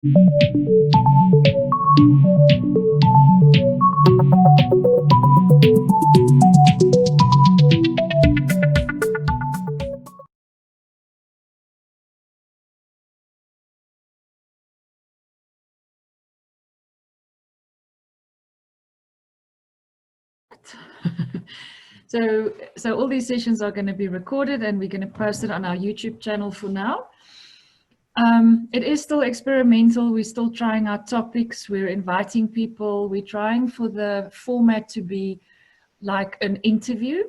So all these sessions are going to be recorded and we're going to post it on our YouTube channel for now. It is still experimental. We're still trying our topics. We're inviting people. We're trying for the format to be like an interview.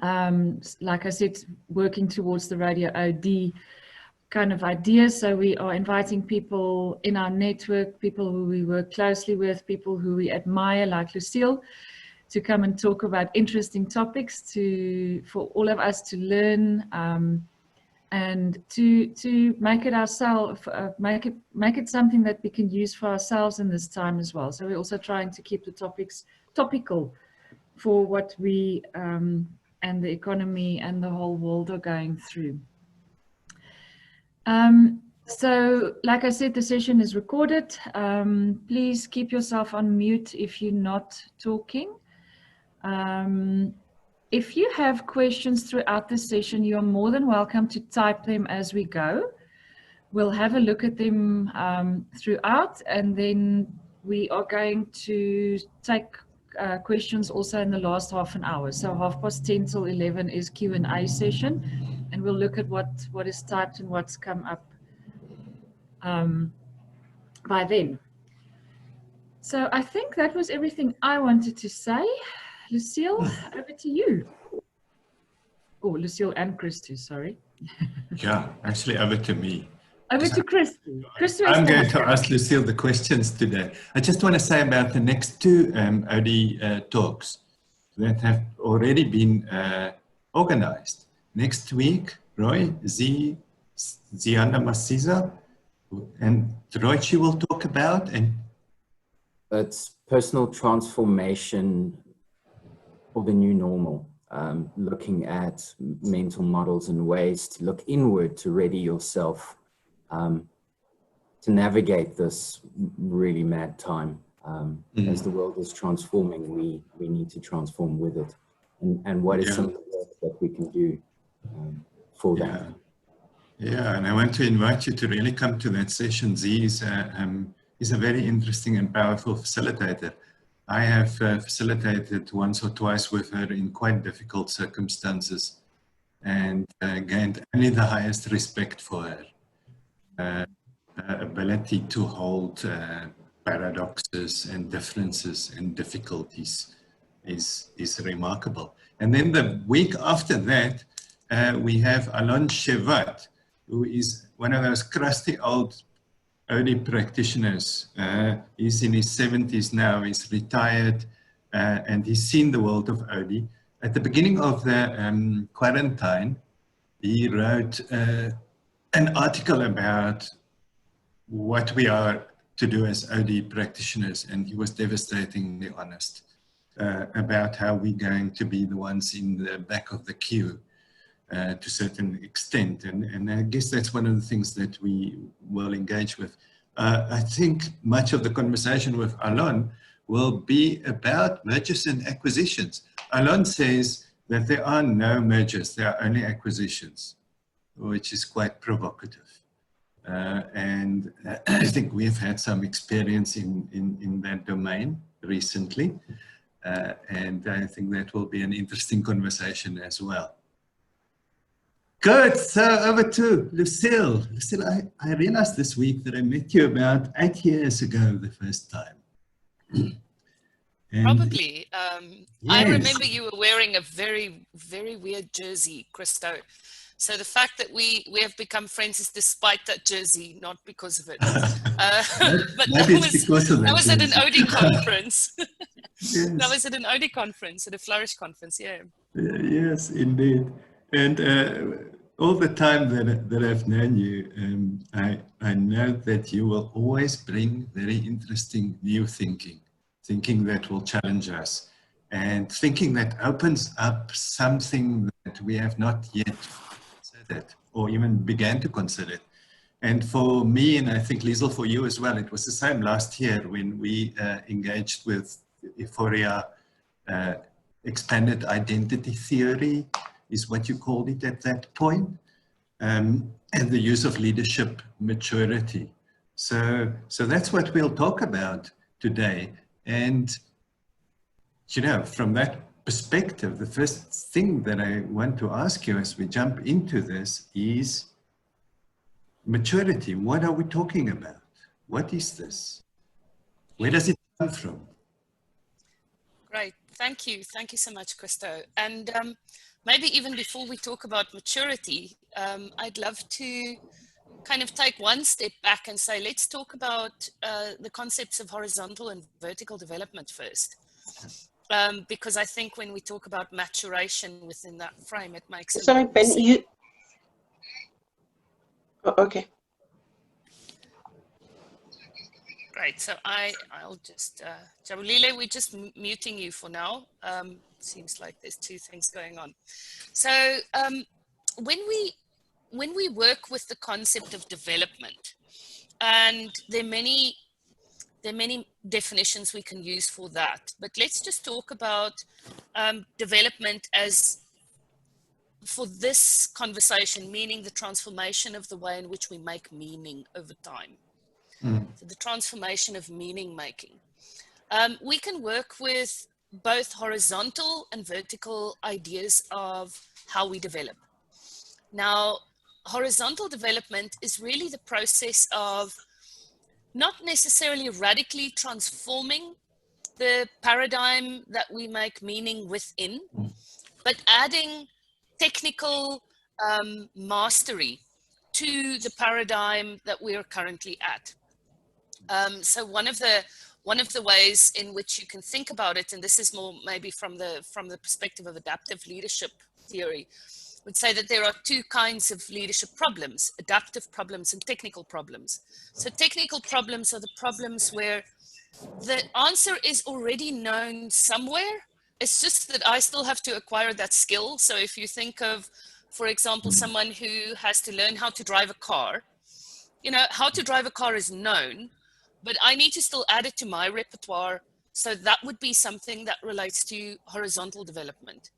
Like I said, working towards the Radio OD kind of idea. So we are inviting people in our network, people who we work closely with, people who we admire, like Lucille, to come and talk about interesting topics for all of us to learn and to make it ourselves, make it something that we can use for ourselves in this time as well. So we're also trying to keep the topics topical for what we and the economy and the whole world are going through. So like I said, the session is recorded. Please keep yourself on mute if you're not talking. If you have questions throughout the session, you're more than welcome to type them as we go. We'll have a look at them throughout, and then we are going to take questions also in the last half an hour. So 10:30 till 11 is Q&A session, and we'll look at what is typed and what's come up by then. So I think that was everything I wanted to say. Lucille, over to you. Oh, Lucille and Christy, sorry. Yeah, actually over to me. Over to Christy. I'm going to ask Lucille the questions today. I just want to say about the next two OD talks that have already been organized. Next week, Roy, Zianda Masiza, and Roichi will talk about. And it's personal transformation for the new normal, looking at mental models and ways to look inward to ready yourself to navigate this really mad time. As the world is transforming, we need to transform with it. And what is some of the work that we can do for that? Yeah, and I want to invite you to really come to that session. Z is a very interesting and powerful facilitator. I have facilitated once or twice with her in quite difficult circumstances and gained only the highest respect for her. Her ability to hold paradoxes and differences and difficulties is remarkable. And then the week after that, we have Alon Shevat, who is one of those crusty old OD practitioners. He's in his 70s now, he's retired, and he's seen the world of OD. At the beginning of the quarantine, he wrote an article about what we are to do as OD practitioners, and he was devastatingly honest about how we're going to be the ones in the back of the queue to a certain extent. And I guess that's one of the things that we will engage with. I think much of the conversation with Alon will be about mergers and acquisitions. Alon says that there are no mergers, there are only acquisitions, which is quite provocative. And I think we've had some experience in that domain recently. And I think that will be an interesting conversation as well. Good, so over to Lucille. Lucille, I realized this week that I met you about 8 years ago the first time. Probably. Yes. I remember you were wearing a very, very weird jersey, Christo. So the fact that we have become friends is despite that jersey, not because of it. But that was at an OD conference. Yes. That was at an OD conference, at a Flourish conference, yeah. Yes, indeed. And all the time that I've known you, I know that you will always bring very interesting new thinking that will challenge us, and thinking that opens up something that we have not yet considered or even began to consider. And for me, and I think Liesl, for you as well, it was the same last year when we engaged with Euphoria. Expanded identity theory is what you called it at that point, and the use of leadership maturity. So that's what we'll talk about today. And, you know, from that perspective, the first thing that I want to ask you as we jump into this is maturity. What are we talking about? What is this? Where does it come from? Great. Thank you. Thank you so much, Christo. And maybe even before we talk about maturity, I'd love to kind of take one step back and say, let's talk about the concepts of horizontal and vertical development first. Because I think when we talk about maturation within that frame, it makes Sorry, Ben, sense. you... Oh, okay. Great. So I'll just, Jabulile, we're just muting you for now. Seems like there's two things going on. So when we work with the concept of development, and there are many definitions we can use for that, but let's just talk about development as, for this conversation, meaning the transformation of the way in which we make meaning over time. So the transformation of meaning making. We can work with both horizontal and vertical ideas of how we develop. Now, horizontal development is really the process of not necessarily radically transforming the paradigm that we make meaning within, but adding technical mastery to the paradigm that we are currently at. So one of the ways in which you can think about it, and this is more maybe from the perspective of adaptive leadership theory, would say that there are two kinds of leadership problems: adaptive problems and technical problems. So technical problems are the problems where the answer is already known somewhere. It's just that I still have to acquire that skill. So if you think of, for example, someone who has to learn how to drive a car, you know, how to drive a car is known, but I need to still add it to my repertoire. So that would be something that relates to horizontal development.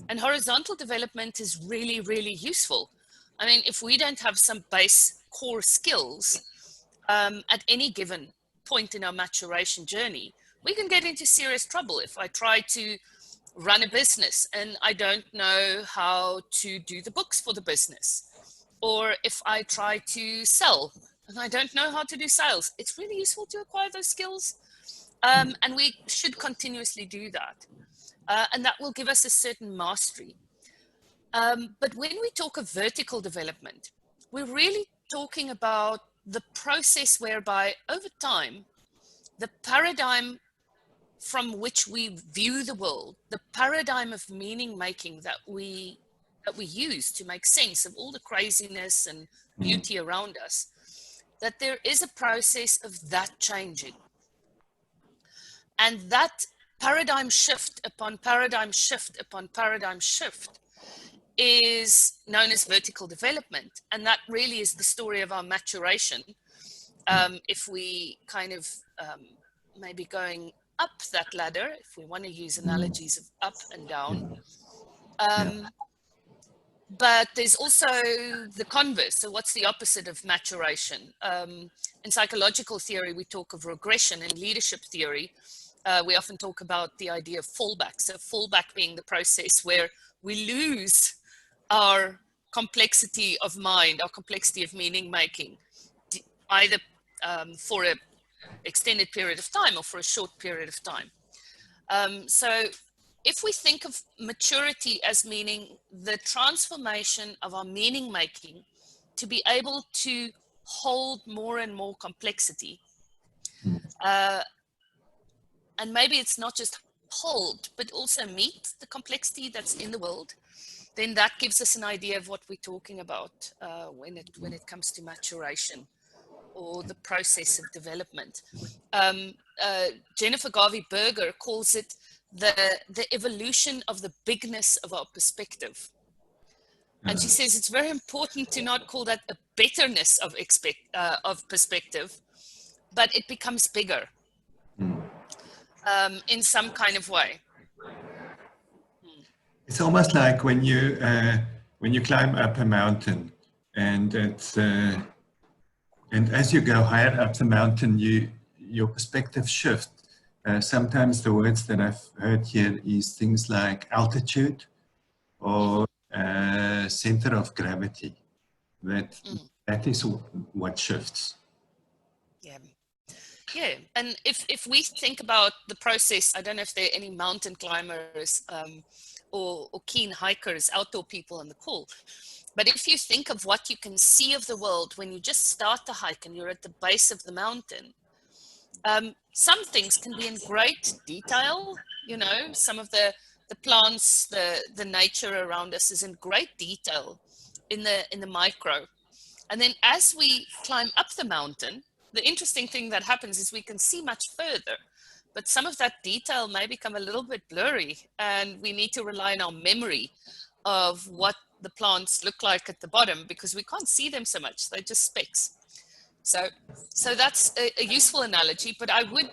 And horizontal development is really, really useful. I mean, if we don't have some base core skills at any given point in our maturation journey, we can get into serious trouble. If I try to run a business and I don't know how to do the books for the business, or if I try to sell and I don't know how to do sales, it's really useful to acquire those skills. And we should continuously do that. And that will give us a certain mastery. But when we talk of vertical development, we're really talking about the process whereby over time, the paradigm from which we view the world, the paradigm of meaning making that we use to make sense of all the craziness and beauty around us, that there is a process of that changing. And that paradigm shift upon paradigm shift upon paradigm shift is known as vertical development. And that really is the story of our maturation. If we kind of maybe going up that ladder, if we want to use analogies of up and down. But there's also the converse. So what's the opposite of maturation? In psychological theory, we talk of regression. In leadership theory, we often talk about the idea of fallback. So fallback being the process where we lose our complexity of mind, our complexity of meaning making, either for an extended period of time or for a short period of time. So if we think of maturity as meaning the transformation of our meaning making to be able to hold more and more complexity, and maybe it's not just hold, but also meet the complexity that's in the world, then that gives us an idea of what we're talking about when it comes to maturation or the process of development. Jennifer Garvey Berger calls it the evolution of the bigness of our perspective. And she says it's very important to not call that a betterness of perspective, but it becomes bigger in some kind of way. It's almost like when you climb up a mountain, and and as you go higher up the mountain, your perspective shifts. Sometimes the words that I've heard here is things like altitude or center of gravity. That is what shifts. Yeah, and if we think about the process, I don't know if there are any mountain climbers or keen hikers, outdoor people on the call, but if you think of what you can see of the world when you just start the hike and you're at the base of the mountain, some things can be in great detail. You know, some of the plants, the nature around us is in great detail in the micro. And then as we climb up the mountain, the interesting thing that happens is we can see much further, but some of that detail may become a little bit blurry, and we need to rely on our memory of what the plants look like at the bottom, because we can't see them so much. They're just specks. So that's a useful analogy, but I would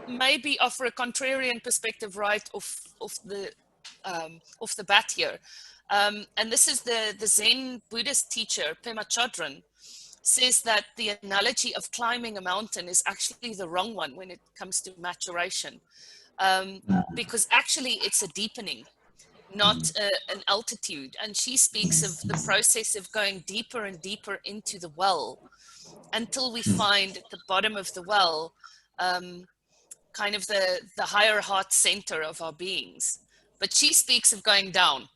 maybe offer a contrarian perspective right off the bat here. And this is the Zen Buddhist teacher, Pema Chodron, says that the analogy of climbing a mountain is actually the wrong one when it comes to maturation, because actually it's a deepening, not an altitude. And she speaks of the process of going deeper and deeper into the well until we find at the bottom of the well kind of the higher heart center of our beings. But she speaks of going down.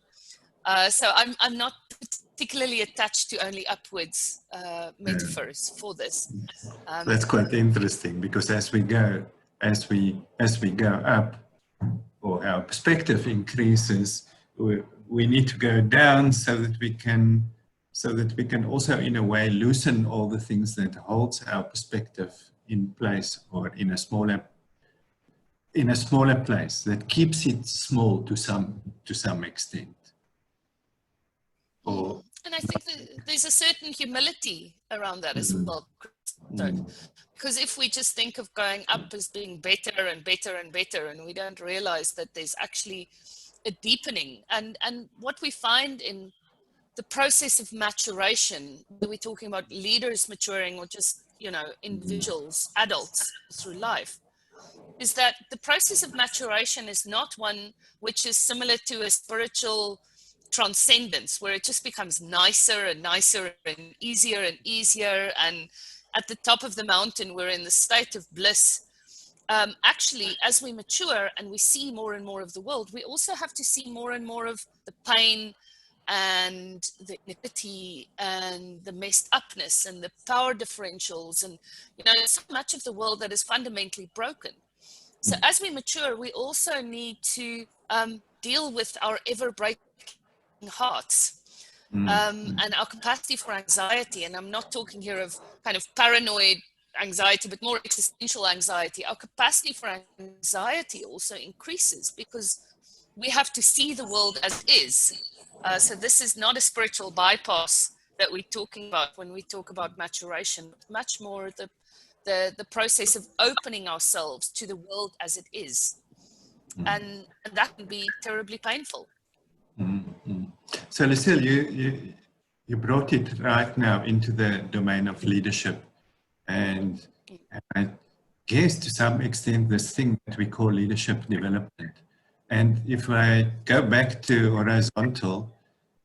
So I'm not particularly attached to only upwards metaphors for this. That's quite interesting, because as we go up, or our perspective increases, we need to go down so that we can also in a way loosen all the things that holds our perspective in place, or in a smaller place that keeps it small to some extent. And I think that there's a certain humility around that as well, because if we just think of going up as being better and better and better, and we don't realize that there's actually a deepening, and what we find in the process of maturation, whether we're talking about leaders maturing or just, you know, individuals, adults through life, is that the process of maturation is not one which is similar to a spiritual transcendence, where it just becomes nicer and nicer and easier, and at the top of the mountain we're in the state of bliss. Actually, as we mature and we see more and more of the world, we also have to see more and more of the pain and the iniquity and the messed upness and the power differentials, and, you know, so much of the world that is fundamentally broken. So as we mature, we also need to deal with our ever-breaking hearts and our capacity for anxiety. And I'm not talking here of kind of paranoid anxiety, but more existential anxiety. Our capacity for anxiety also increases because we have to see the world as it is. So this is not a spiritual bypass that we're talking about when we talk about maturation, but much more the process of opening ourselves to the world as it is. And that can be terribly painful. So Lucille, you brought it right now into the domain of leadership, and I guess to some extent this thing that we call leadership development. And if I go back to horizontal,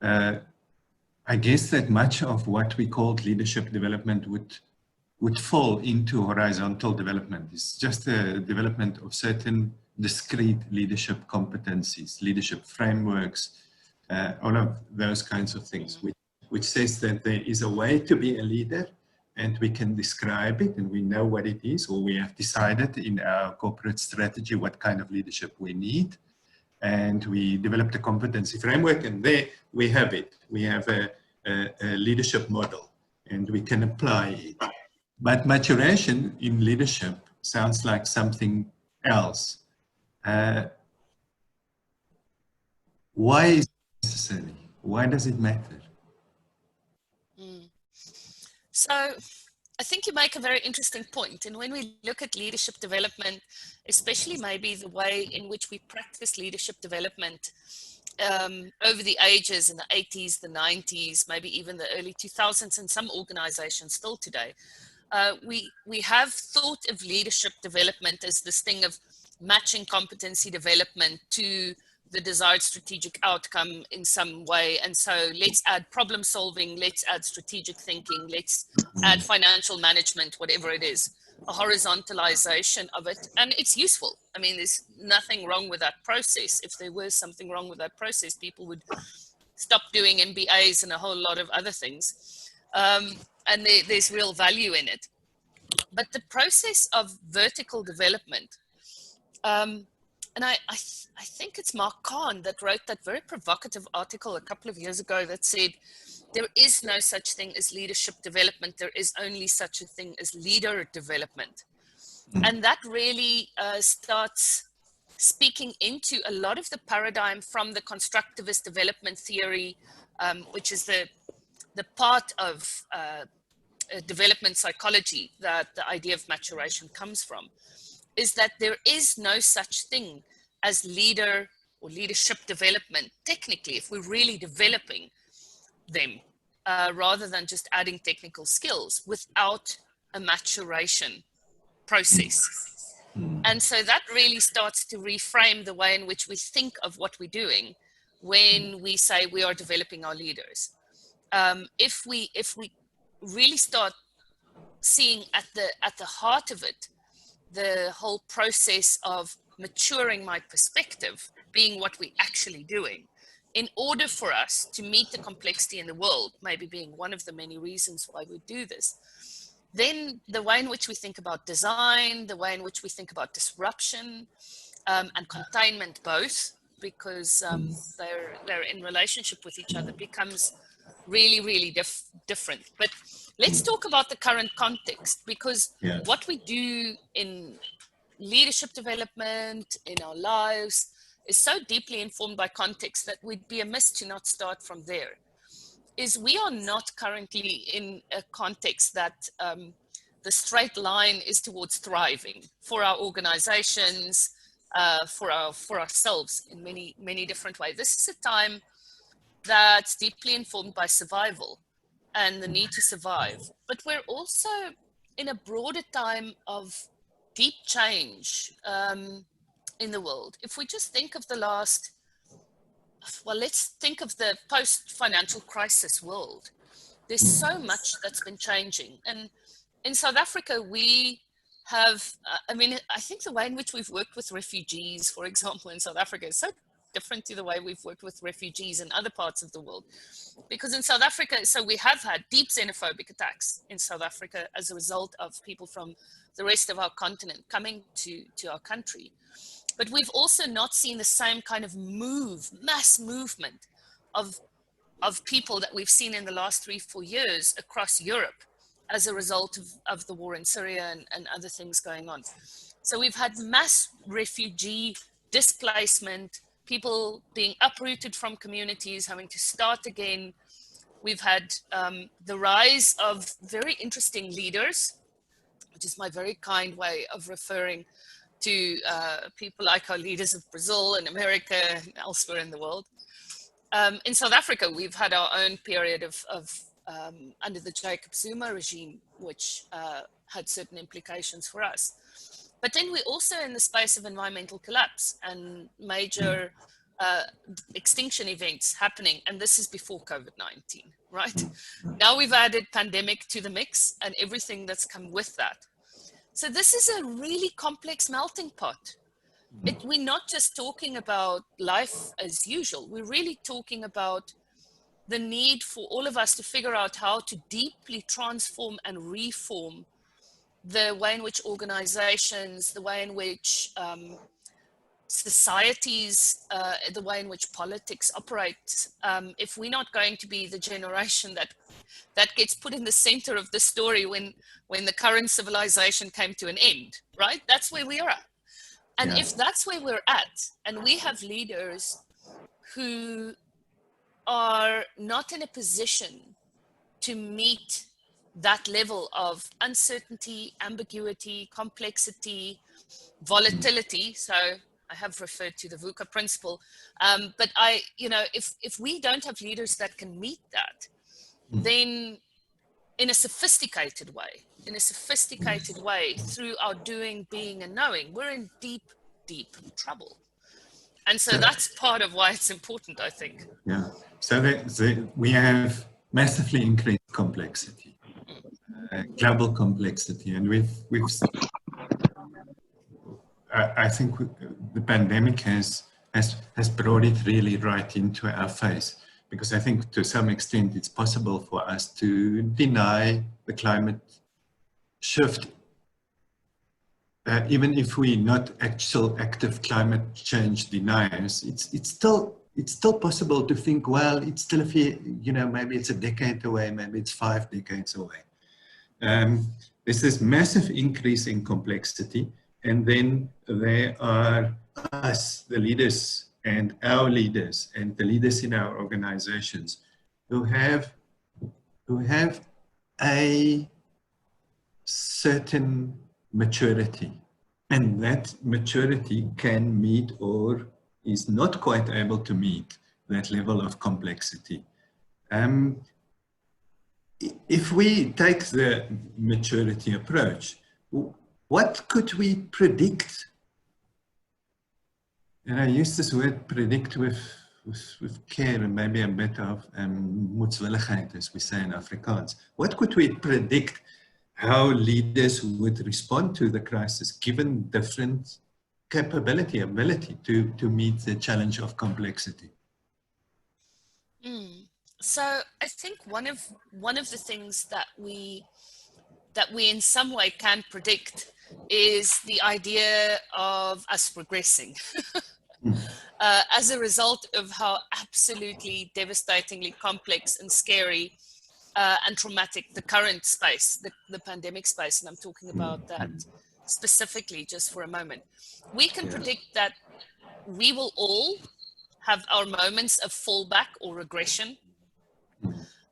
I guess that much of what we called leadership development would fall into horizontal development. It's just the development of certain discrete leadership competencies, leadership frameworks, all of those kinds of things, which says that there is a way to be a leader, and we can describe it, and we know what it is, or we have decided in our corporate strategy what kind of leadership we need, and we developed a competency framework, and there we have it. We have a leadership model, and we can apply it. But maturation in leadership sounds like something else. Why is it necessary? Why does it matter? So I think you make a very interesting point. And when we look at leadership development, especially maybe the way in which we practice leadership development over the ages in the 80s, the 90s, maybe even the early 2000s, and some organizations still today, we have thought of leadership development as this thing of matching competency development to the desired strategic outcome in some way. And so let's add problem solving, let's add strategic thinking, let's add financial management, whatever it is, a horizontalization of it. And it's useful. I mean, there's nothing wrong with that process. If there was something wrong with that process, people would stop doing MBAs and a whole lot of other things. And there's real value in it. But the process of vertical development, and I think it's Mark Kahn that wrote that very provocative article a couple of years ago that said, there is no such thing as leadership development. There is only such a thing as leader development. And that really starts speaking into a lot of the paradigm from the constructivist development theory, which is the part of development psychology that the idea of maturation comes from, is that there is no such thing as leader or leadership development, technically, if we're really developing them, rather than just adding technical skills, without a maturation process. And so that really starts to reframe the way in which we think of what we're doing when we say we are developing our leaders. If we really start seeing at the heart of it, the whole process of maturing my perspective being what we're actually doing, in order for us to meet the complexity in the world, maybe being one of the many reasons why we do this, then the way in which we think about design, the way in which we think about disruption and containment both, because they're in relationship with each other, becomes really, really different. But let's talk about the current context, because what we do in leadership development, in our lives, is so deeply informed by context that we'd be amiss to not start from there. Is we are not currently in a context that the straight line is towards thriving for our organizations, for ourselves in many, many different ways. This is a time that's deeply informed by survival and the need to survive. But we're also in a broader time of deep change in the world. If we just think of the last, well, let's think of the post-financial crisis world. There's so much that's been changing. And in South Africa, we have, I think the way in which we've worked with refugees, for example, in South Africa is so different to the way we've worked with refugees in other parts of the world. Because in South Africa, so we have had deep xenophobic attacks in South Africa as a result of people from the rest of our continent coming to our country. But we've also not seen the same kind of mass movement of people that we've seen in the last 3-4 years across Europe as a result of the war in Syria and other things going on. So we've had mass refugee displacement, people being uprooted from communities, having to start again. We've had the rise of very interesting leaders, which is my very kind way of referring to people like our leaders of Brazil and America and elsewhere in the world. In South Africa, we've had our own period of under the Jacob Zuma regime, which had certain implications for us. But then we're also in the space of environmental collapse and major extinction events happening. And this is before COVID-19, right? Now we've added pandemic to the mix and everything that's come with that. So this is a really complex melting pot. We're not just talking about life as usual. We're really talking about the need for all of us to figure out how to deeply transform and reform the way in which organizations, the way in which societies, the way in which politics operate, if we're not going to be the generation that gets put in the center of the story when the current civilization came to an end, right? That's where we are at. And if that's where we're at, and we have leaders who are not in a position to meet that level of uncertainty, ambiguity, complexity, volatility. So I have referred to the Vuca Principle, but if we don't have leaders that can meet that, then in a sophisticated way, through our doing, being, and knowing, we're in deep, deep trouble. And so that's part of why it's important, I think. Yeah. So we have massively increased complexity, global complexity, and I think the pandemic has brought it really right into our face, because I think to some extent it's possible for us to deny the climate shift, even if we're not actual active climate change deniers. It's still possible to think, well, it's still a few, maybe it's a decade away, maybe it's 5 decades away. There's this massive increase in complexity, and then there are us, the leaders, and our leaders, and the leaders in our organizations who have a certain maturity, and that maturity can meet or is not quite able to meet that level of complexity. If we take the maturity approach, what could we predict? And I use this word predict with care and maybe a bit of moedswilligheid, as we say in Afrikaans. What could we predict how leaders would respond to the crisis, given different ability to meet the challenge of complexity? So I think one of the things that we in some way can predict is the idea of us regressing as a result of how absolutely devastatingly complex and scary and traumatic the current space, the pandemic space, and I'm talking about that specifically just for a moment. We can predict that we will all have our moments of fallback or regression.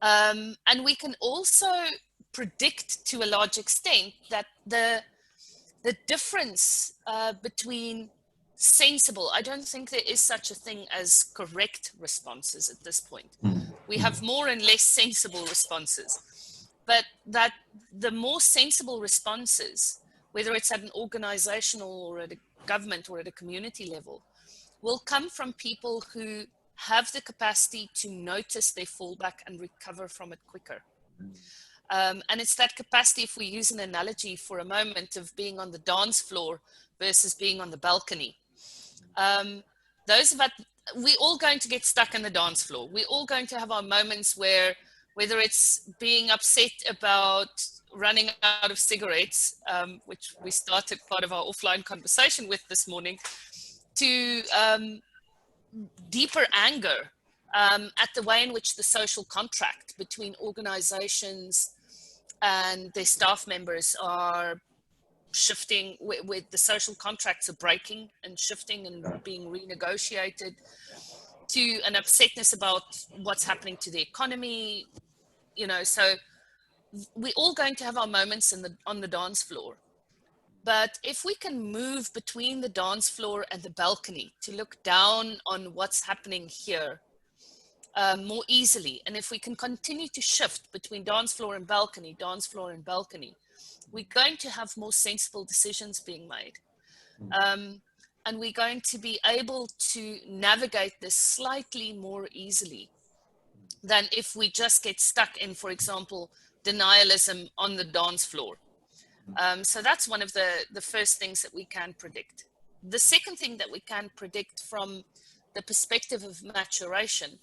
And we can also predict to a large extent that the difference between sensible, I don't think there is such a thing as correct responses at this point. We have more and less sensible responses, but that the more sensible responses, whether it's at an organizational or at a government or at a community level, will come from people who have the capacity to notice their fallback and recover from it quicker. And it's that capacity, if we use an analogy for a moment, of being on the dance floor versus being on the balcony. We're all going to get stuck in the dance floor. We're all going to have our moments where, whether it's being upset about running out of cigarettes, which we started part of our offline conversation with this morning, to deeper anger at the way in which the social contract between organizations and their staff members are shifting, with the social contracts are breaking and shifting and being renegotiated, to an upsetness about what's happening to the economy. So we're all going to have our moments on the dance floor. But if we can move between the dance floor and the balcony to look down on what's happening here more easily, and if we can continue to shift between dance floor and balcony, we're going to have more sensible decisions being made. And we're going to be able to navigate this slightly more easily than if we just get stuck in, for example, denialism on the dance floor. So that's one of the first things that we can predict. The second thing that we can predict from the perspective of maturation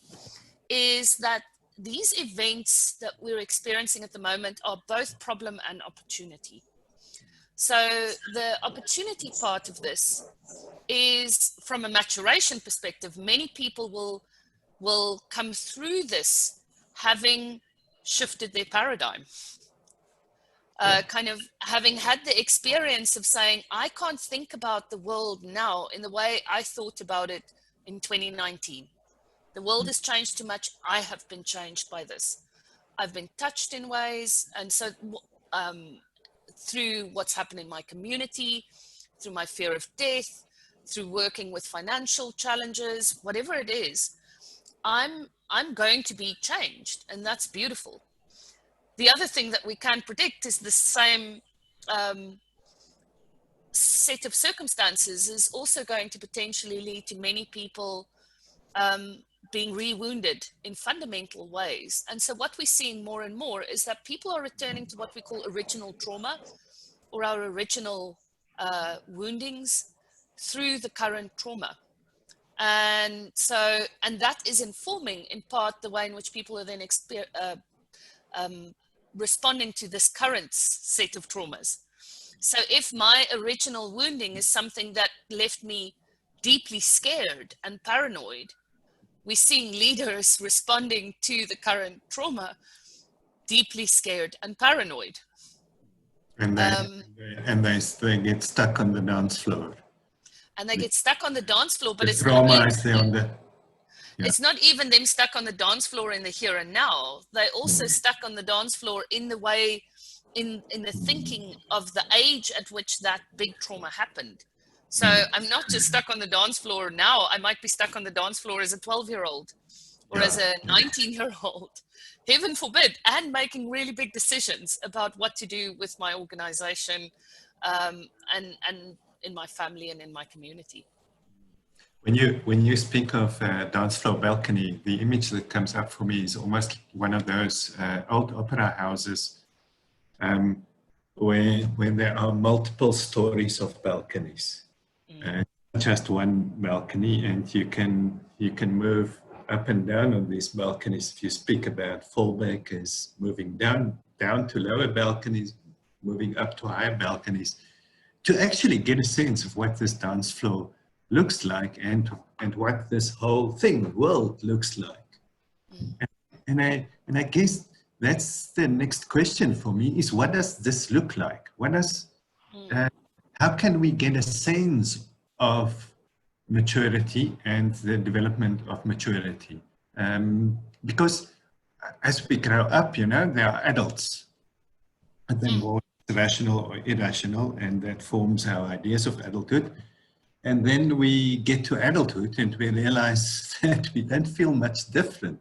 is that these events that we're experiencing at the moment are both problem and opportunity. So the opportunity part of this is, from a maturation perspective, many people will come through this having shifted their paradigm. Kind of having had the experience of saying, I can't think about the world now in the way I thought about it in 2019. The world has changed too much. I have been changed by this. I've been touched in ways. And so through what's happened in my community, through my fear of death, through working with financial challenges, whatever it is, I'm going to be changed, and that's beautiful. The other thing that we can't predict is the same set of circumstances is also going to potentially lead to many people being re-wounded in fundamental ways. And so what we're seeing more and more is that people are returning to what we call original trauma, or our original woundings through the current trauma. And so, and that is informing in part the way in which people are then responding to this current set of traumas. So if my original wounding is something that left me deeply scared and paranoid, we're seeing leaders responding to the current trauma deeply scared and paranoid. And they get stuck on the dance floor. And they get stuck on the dance floor, but it's trauma not is there on the. Yeah. It's not even them stuck on the dance floor in the here and now. They're also stuck on the dance floor in the way, in the thinking of the age at which that big trauma happened. So I'm not just stuck on the dance floor now. I might be stuck on the dance floor as a 12-year-old or as a 19-year-old, heaven forbid, and making really big decisions about what to do with my organization and in my family and in my community. When you speak of dance floor balcony, the image that comes up for me is almost one of those old opera houses where there are multiple stories of balconies, just one balcony, and you can move up and down on these balconies. If you speak about fallback as moving down to lower balconies, moving up to higher balconies, to actually get a sense of what this dance floor looks like and what this whole world looks like. And I guess that's the next question for me is, what does this look like? How can we get a sense of maturity and the development of maturity? Because as we grow up, there are adults, and then more rational or irrational, and that forms our ideas of adulthood. And then we get to adulthood and we realize that we don't feel much different.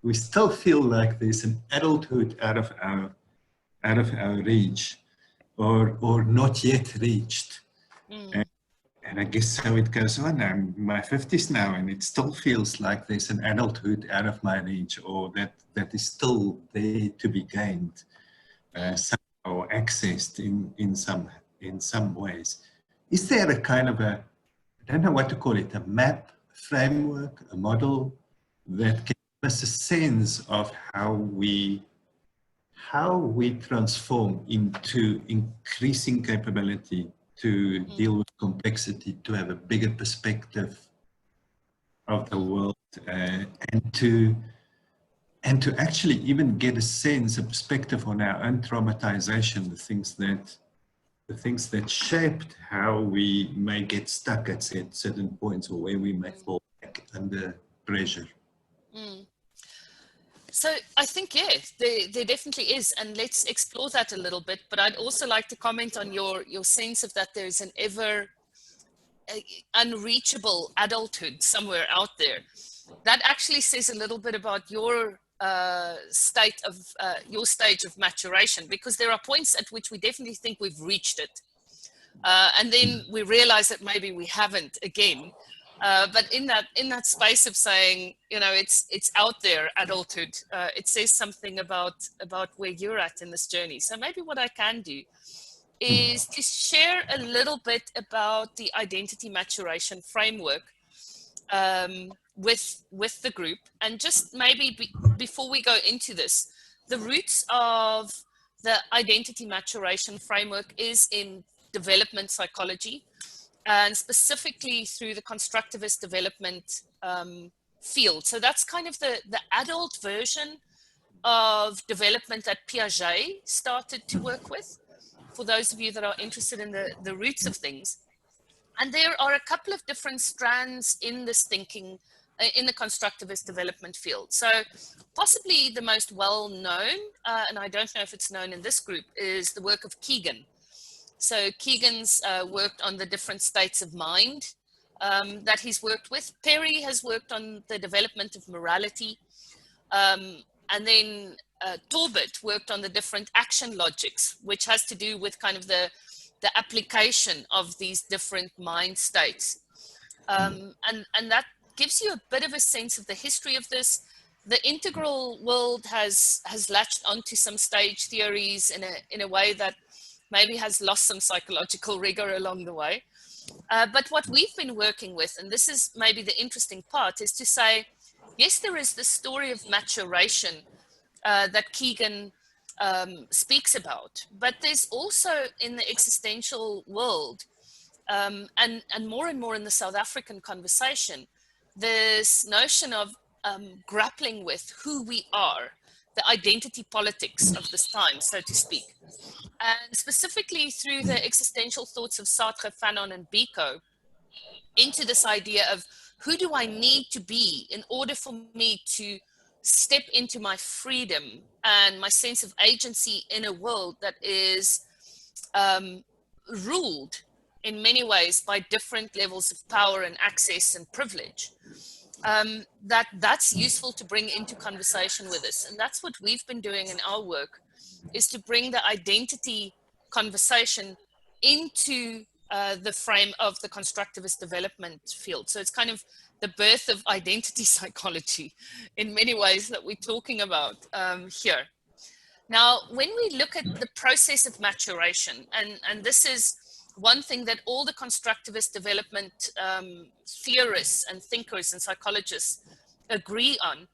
We still feel like there's an adulthood out of our reach, or not yet reached. And I guess so it goes on. I'm in my 50s now, and it still feels like there's an adulthood out of my reach, or that is still there to be gained, or accessed in some ways. Is there a kind of I don't know what to call it, a map, a framework, a model that can give us a sense of how we transform into increasing capability to deal with complexity, to have a bigger perspective of the world, and to actually even get a sense, a perspective on our own traumatization, the things that shaped how we may get stuck at certain points, or where we may fall back under pressure. So I think, yes, there definitely is. And let's explore that a little bit. But I'd also like to comment on your sense of that there's an ever unreachable adulthood somewhere out there. That actually says a little bit about your stage of maturation, because there are points at which we definitely think we've reached it. And then we realize that maybe we haven't again. But in that space of saying, it's out there, adulthood, it says something about where you're at in this journey. So maybe what I can do is to share a little bit about the identity maturation framework with the group. And just maybe before we go into this, the roots of the identity maturation framework is in development psychology, and specifically through the constructivist development field. So that's kind of the adult version of development that Piaget started to work with, for those of you that are interested in the roots of things. And there are a couple of different strands in this thinking in the constructivist development field. So possibly the most well-known, and I don't know if it's known in this group, is the work of Kegan. So Kegan's worked on the different states of mind that he's worked with. Perry has worked on the development of morality. And then Torbett worked on the different action logics, which has to do with kind of the application of these different mind states. And that gives you a bit of a sense of the history of this. The integral world has latched onto some stage theories in a way that maybe has lost some psychological rigor along the way. But what we've been working with, and this is maybe the interesting part, is to say, yes, there is the story of maturation that Kegan speaks about, but there's also in the existential world, and more in the South African conversation, this notion of grappling with who we are, the identity politics of this time, so to speak. And specifically through the existential thoughts of Sartre, Fanon, and Biko, into this idea of who do I need to be in order for me to step into my freedom and my sense of agency in a world that is ruled in many ways by different levels of power and access and privilege. That's useful to bring into conversation with us. And that's what we've been doing in our work, is to bring the identity conversation into the frame of the constructivist development field. So it's kind of the birth of identity psychology in many ways that we're talking about here. Now, when we look at the process of maturation, and this is one thing that all the constructivist development theorists and thinkers and psychologists agree on,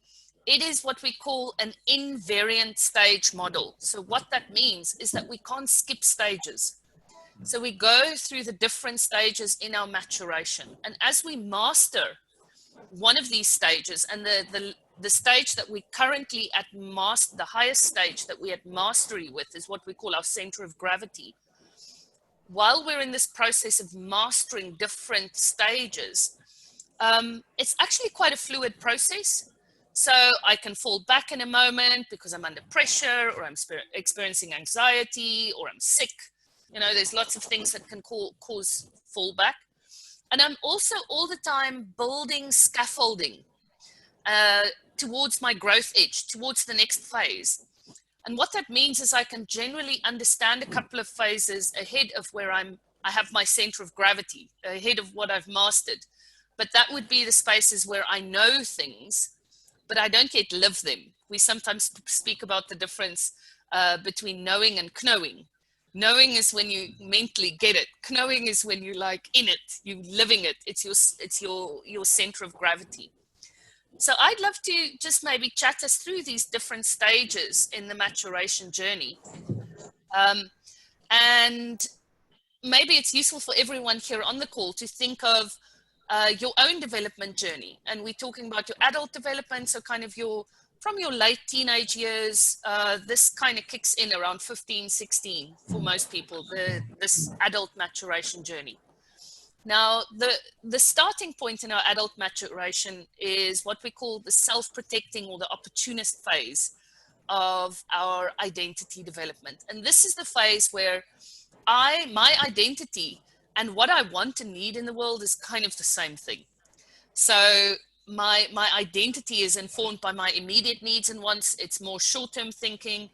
it is what we call an invariant stage model. So what that means is that we can't skip stages. So we go through the different stages in our maturation. And as we master one of these stages, and the stage that we currently at the highest stage that we at mastery with is what we call our center of gravity. While we're in this process of mastering different stages, it's actually quite a fluid process. So I can fall back in a moment because I'm under pressure, or I'm experiencing anxiety, or I'm sick. You know, there's lots of things that can cause fallback. And I'm also all the time building scaffolding towards my growth edge, towards the next phase. And what that means is I can generally understand a couple of phases ahead of where I have my center of gravity, ahead of what I've mastered. But that would be the spaces where I know things, but I don't yet live them. We sometimes speak about the difference between knowing and knowing. Knowing is when you mentally get it. Knowing is when you're like in it, you're living it. It's your center of gravity. So I'd love to just maybe chat us through these different stages in the maturation journey. And maybe it's useful for everyone here on the call to think of your own development journey. And we're talking about your adult development, so kind of from your late teenage years, this kind of kicks in around 15, 16 for most people, this adult maturation journey. Now, the starting point in our adult maturation is what we call the self-protecting or the opportunist phase of our identity development. And this is the phase where my identity and what I want and need in the world is kind of the same thing. So my identity is informed by my immediate needs and wants. It's more short-term thinking.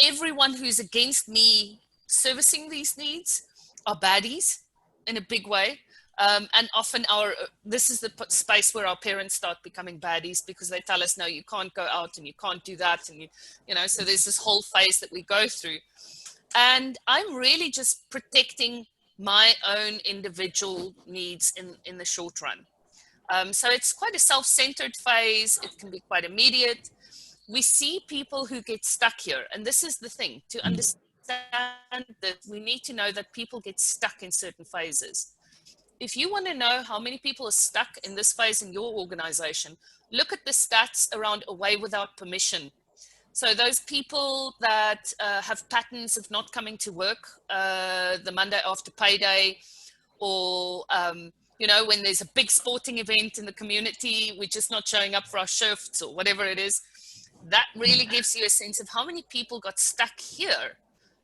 Everyone who's against me servicing these needs are baddies in a big way. And often this is the space where our parents start becoming baddies, because they tell us, no, you can't go out and you can't do that. And you know, so there's this whole phase that we go through. And I'm really just protecting my own individual needs in the short run. So it's quite a self-centered phase. It can be quite immediate. We see people who get stuck here. And this is the thing, to understand that we need to know that people get stuck in certain phases. If you want to know how many people are stuck in this phase in your organization, look at the stats around away without permission. So those people that have patterns of not coming to work the Monday after payday, or You know, when there's a big sporting event in the community, we're just not showing up for our shifts or whatever it is. That really gives you a sense of how many people got stuck here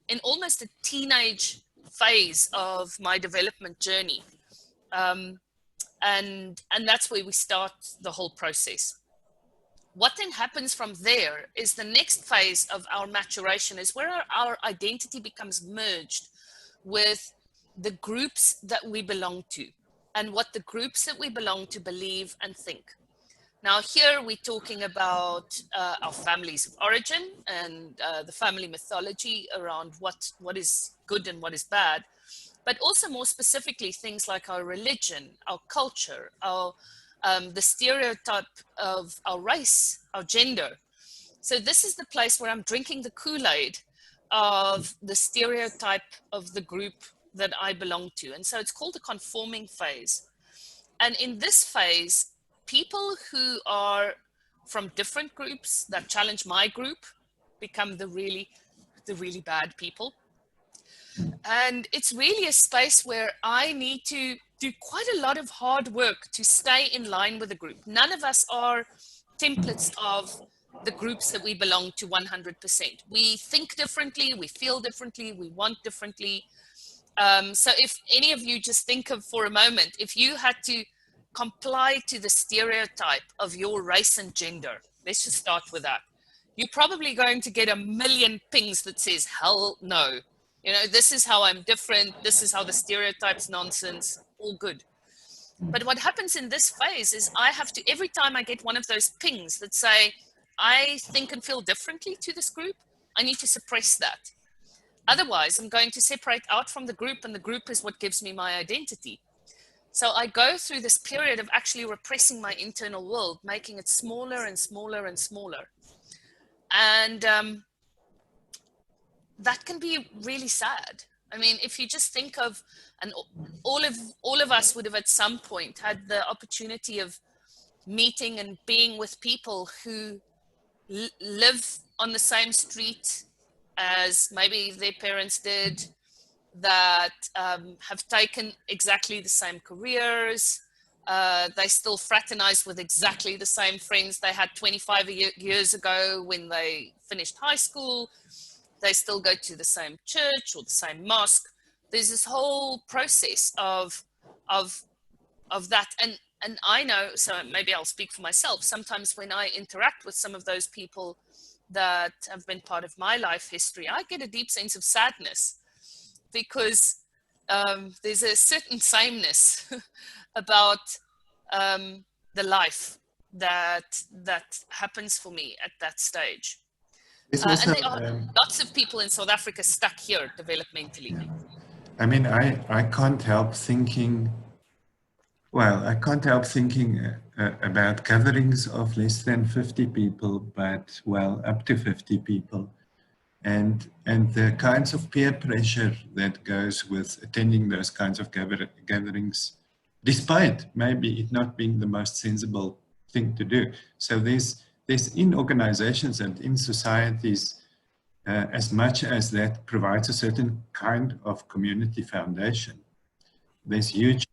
in almost a teenage phase of my development journey. And that's where we start the whole process. What then happens from there is the next phase of our maturation is where our identity becomes merged with the groups that we belong to and what the groups that we belong to believe and think. Now here we're talking about our families of origin and the family mythology around what is good and what is bad, but also more specifically things like our religion, our culture, the stereotype of our race, our gender. So this is the place where I'm drinking the Kool-Aid of the stereotype of the group that I belong to. And so it's called the conforming phase. And in this phase, people who are from different groups that challenge my group become the really bad people. And it's really a space where I need to do quite a lot of hard work to stay in line with the group. None of us are templates of the groups that we belong to 100%. We think differently, we feel differently, we want differently. So if any of you just think of for a moment, if you had to comply to the stereotype of your race and gender, let's just start with that. You're probably going to get a million pings that says, hell no. You know, this is how I'm different. This is how the stereotype's nonsense, all good. But what happens in this phase is I have to, every time I get one of those pings that say, I think and feel differently to this group, I need to suppress that. Otherwise, I'm going to separate out from the group, and the group is what gives me my identity. So I go through this period of actually repressing my internal world, making it smaller and smaller and smaller. And that can be really sad. I mean, if you just think of, and all of us would have at some point had the opportunity of meeting and being with people who live on the same street as maybe their parents did, that have taken exactly the same careers. They still fraternize with exactly the same friends they had 25 years ago when they finished high school. They still go to the same church or the same mosque. There's this whole process of that. And I know, so maybe I'll speak for myself, sometimes when I interact with some of those people that have been part of my life history, I get a deep sense of sadness, because there's a certain sameness about the life that happens for me at that stage. Also, and there are lots of people in South Africa stuck here developmentally. Yeah. I mean, I can't help thinking, about gatherings of less than 50 people, but up to 50 people. And the kinds of peer pressure that goes with attending those kinds of gatherings, despite maybe it not being the most sensible thing to do. So there's in organizations and in societies, as much as that provides a certain kind of community foundation, there's huge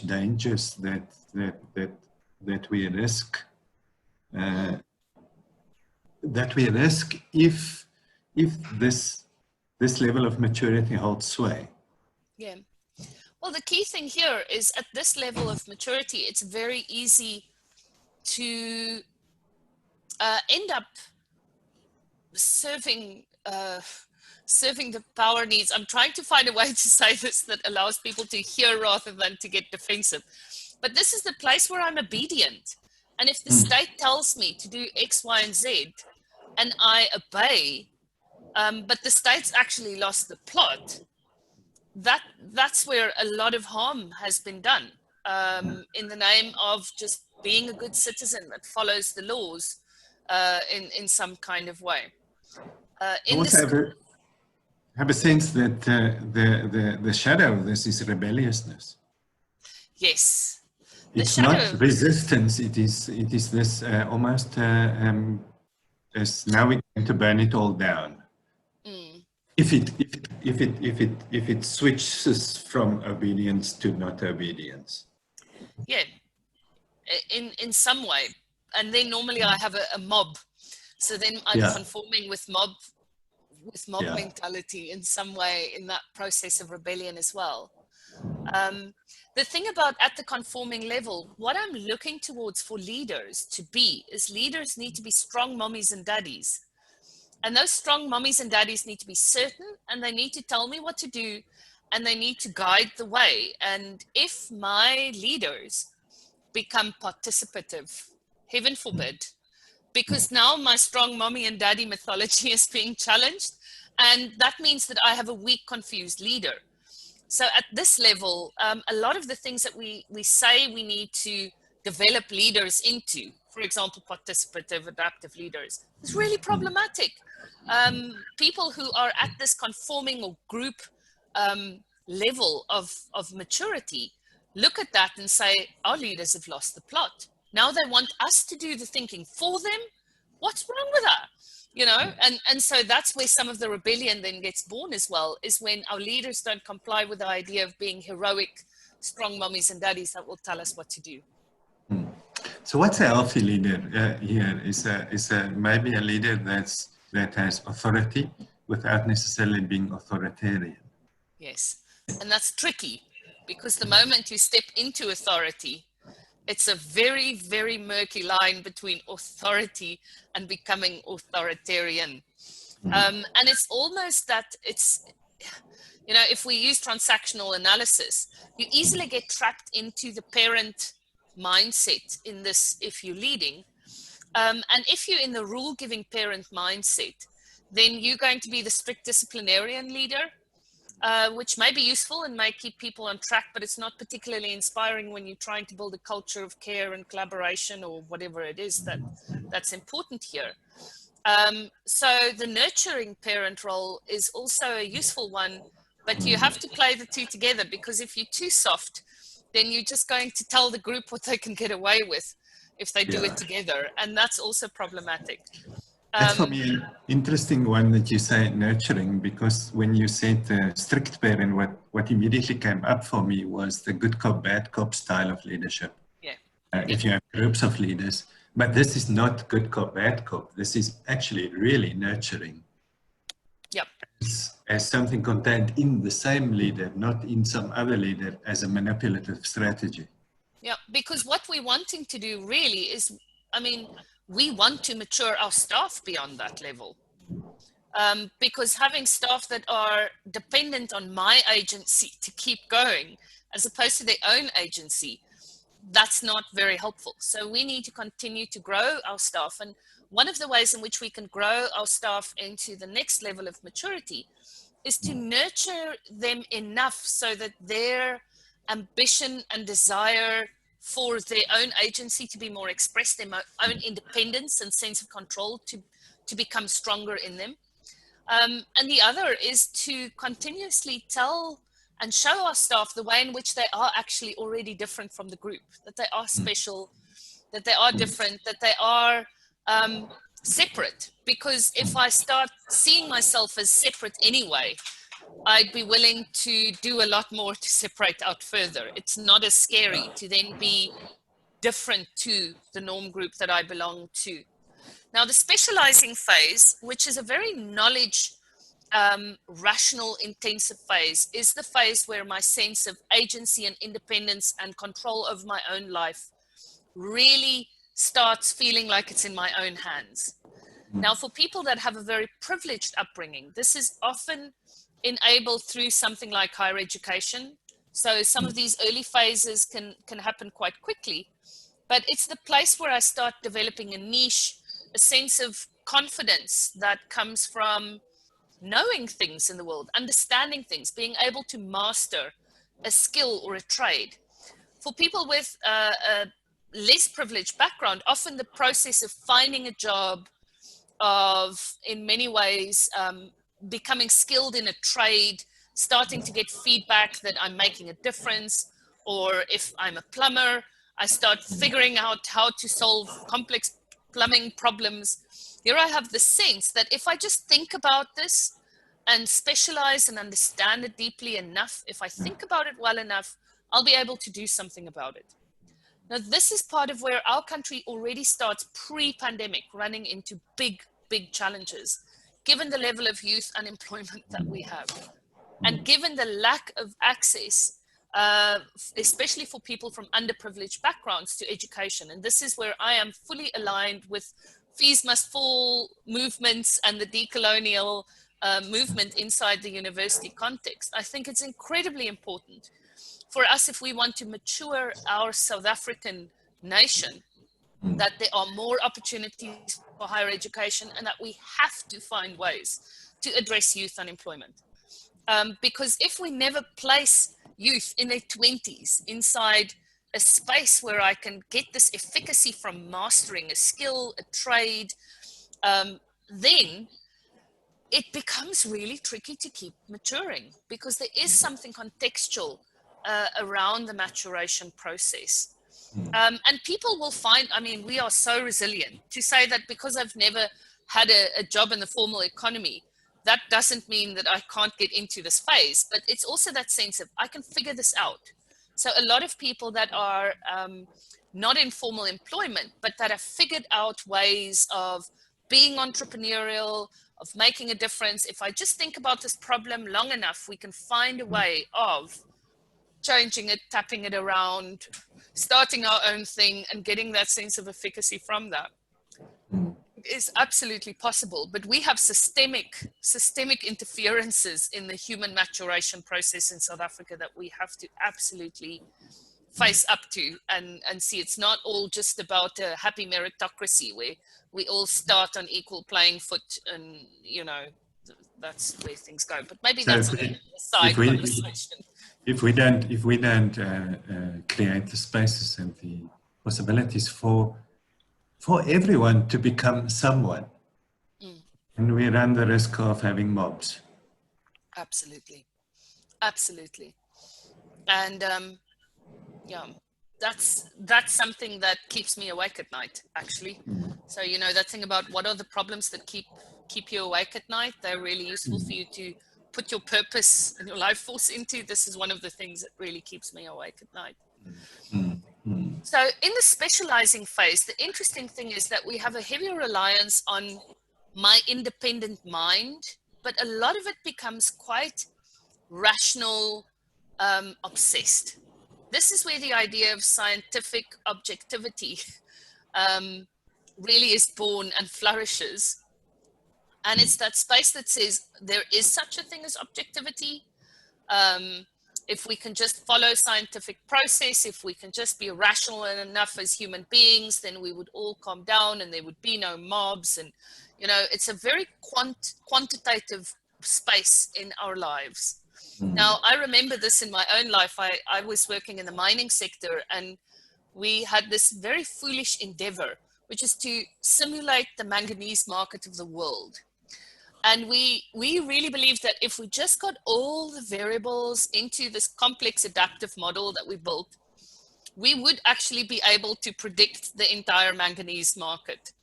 dangers that we risk. That we risk if this level of maturity holds sway. Yeah. Well, the key thing here is at this level of maturity, it's very easy to end up serving the power needs. I'm trying to find a way to say this that allows people to hear rather than to get defensive. But this is the place where I'm obedient. And if the state tells me to do X, Y, and Z, and I obey, but the state's actually lost the plot, that's where a lot of harm has been done, in the name of just being a good citizen that follows the laws in some kind of way. I also have a sense that the shadow of this is rebelliousness. Yes. It's not resistance. It is this almost as now we're going to burn it all down. If if it switches from obedience to not obedience. Yeah, in some way. And then normally I have a mob. So then I'm conforming with mob mentality in some way in that process of rebellion as well. The thing about at the conforming level, what I'm looking towards for leaders to be is leaders need to be strong mommies and daddies. And those strong mommies and daddies need to be certain, and they need to tell me what to do, and they need to guide the way. And if my leaders become participative, heaven forbid, because now my strong mommy and daddy mythology is being challenged, and that means that I have a weak, confused leader. So at this level, a lot of the things that we say we need to develop leaders into, for example, participative, adaptive leaders, is really problematic. People who are at this conforming or group level of maturity look at that and say, our leaders have lost the plot. Now they want us to do the thinking for them. What's wrong with that? You know, and so that's where some of the rebellion then gets born as well, is when our leaders don't comply with the idea of being heroic, strong mommies and daddies that will tell us what to do. So what's a healthy leader here? Is maybe a leader that has authority without necessarily being authoritarian. Yes, and that's tricky, because the moment you step into authority, it's a very, very murky line between authority and becoming authoritarian. And it's almost that it's, you know, if we use transactional analysis, you easily get trapped into the parent mindset in this if you're leading. And if you're in the rule-giving parent mindset, then you're going to be the strict disciplinarian leader, which may be useful and may keep people on track, but it's not particularly inspiring when you're trying to build a culture of care and collaboration or whatever it is that's important here. So the nurturing parent role is also a useful one, but you have to play the two together, because if you're too soft, then you're just going to tell the group what they can get away with if they do it together. And that's also problematic. That's for me an interesting one that you say nurturing, because when you said strict parent, what immediately came up for me was the good cop, bad cop style of leadership. Yeah. If you have groups of leaders, but this is not good cop, bad cop. This is actually really nurturing. Yep. As something contained in the same leader, not in some other leader, as a manipulative strategy. Yeah, because what we're wanting to do really is, I mean, we want to mature our staff beyond that level. Because having staff that are dependent on my agency to keep going, as opposed to their own agency, that's not very helpful. So we need to continue to grow our staff. And one of the ways in which we can grow our staff into the next level of maturity is to nurture them enough so that their ambition and desire for their own agency to be more expressed, their own independence and sense of control to become stronger in them. And the other is to continuously tell and show our staff the way in which they are actually already different from the group, that they are special, that they are different, that they are separate. Because if I start seeing myself as separate anyway, I'd be willing to do a lot more to separate out further. It's not as scary to then be different to the norm group that I belong to. Now, the specializing phase, which is a very knowledge, rational, intensive phase, is the phase where my sense of agency and independence and control of my own life really starts feeling like it's in my own hands. Now, for people that have a very privileged upbringing, this is often enabled through something like higher education. So some of these early phases can happen quite quickly, but it's the place where I start developing a niche, a sense of confidence that comes from knowing things in the world, understanding things, being able to master a skill or a trade. For people with a less privileged background, often the process of finding a job, of in many ways becoming skilled in a trade, starting to get feedback that I'm making a difference, or if I'm a plumber, I start figuring out how to solve complex plumbing problems. Here I have the sense that if I just think about this, and specialize and understand it deeply enough, if I think about it well enough, I'll be able to do something about it. Now, this is part of where our country already starts pre-pandemic running into big, big challenges, given the level of youth unemployment that we have. And given the lack of access, especially for people from underprivileged backgrounds, to education. And this is where I am fully aligned with fees must fall movements and the decolonial movement inside the university context. I think it's incredibly important for us, if we want to mature our South African nation, that there are more opportunities for higher education, and that we have to find ways to address youth unemployment. Because if we never place youth in their 20s inside a space where I can get this efficacy from mastering a skill, a trade, then it becomes really tricky to keep maturing, because there is something contextual around the maturation process. And people will find, I mean, we are so resilient to say that because I've never had a job in the formal economy, that doesn't mean that I can't get into this phase, but it's also that sense of I can figure this out. So a lot of people that are not in formal employment, but that have figured out ways of being entrepreneurial, of making a difference. If I just think about this problem long enough, we can find a way of changing it, tapping it around, starting our own thing, and getting that sense of efficacy from that. Is absolutely possible, but we have systemic interferences in the human maturation process in South Africa that we have to absolutely face up to and see. It's not all just about a happy meritocracy where we all start on equal playing foot, and you know, that's where things go. But maybe so that's a side conversation. If we don't create the spaces and the possibilities for everyone to become someone, and we run the risk of having mobs. Absolutely, absolutely, and yeah, that's something that keeps me awake at night, actually. So you know, that thing about what are the problems that keep you awake at night? They're really useful for you to put your purpose and your life force into. This is one of the things that really keeps me awake at night. So in the specializing phase, the interesting thing is that we have a heavier reliance on my independent mind, but a lot of it becomes quite rational, obsessed. This is where the idea of scientific objectivity really is born and flourishes. And it's that space that says there is such a thing as objectivity. If we can just follow scientific process, if we can just be rational enough as human beings, then we would all calm down and there would be no mobs. And, you know, it's a very quantitative space in our lives. Now, I remember this in my own life. I was working in the mining sector, and we had this very foolish endeavor, which is to simulate the manganese market of the world. And we really believe that if we just got all the variables into this complex adaptive model that we built, we would actually be able to predict the entire manganese market.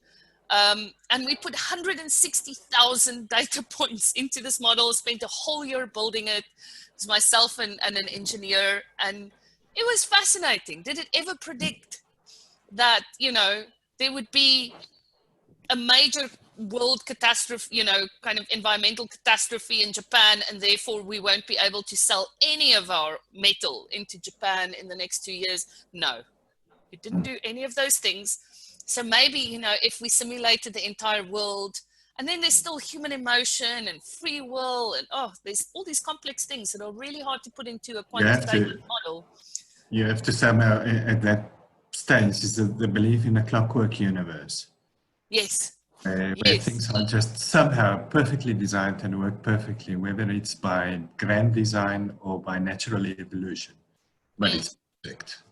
And we put 160,000 data points into this model, spent a whole year building it. It was myself and an engineer, and it was fascinating. Did it ever predict that, you know, there would be a major world catastrophe, you know, kind of environmental catastrophe in Japan, and therefore we won't be able to sell any of our metal into Japan in the next 2 years? No, it didn't do any of those things. So maybe, you know, if we simulated the entire world, and then there's still human emotion and free will, and there's all these complex things that are really hard to put into a quantitative model. You have to somehow, at that stage, is the belief in a clockwork universe. Yes. Where things are just somehow perfectly designed and work perfectly, whether it's by grand design or by natural evolution, but it's perfect.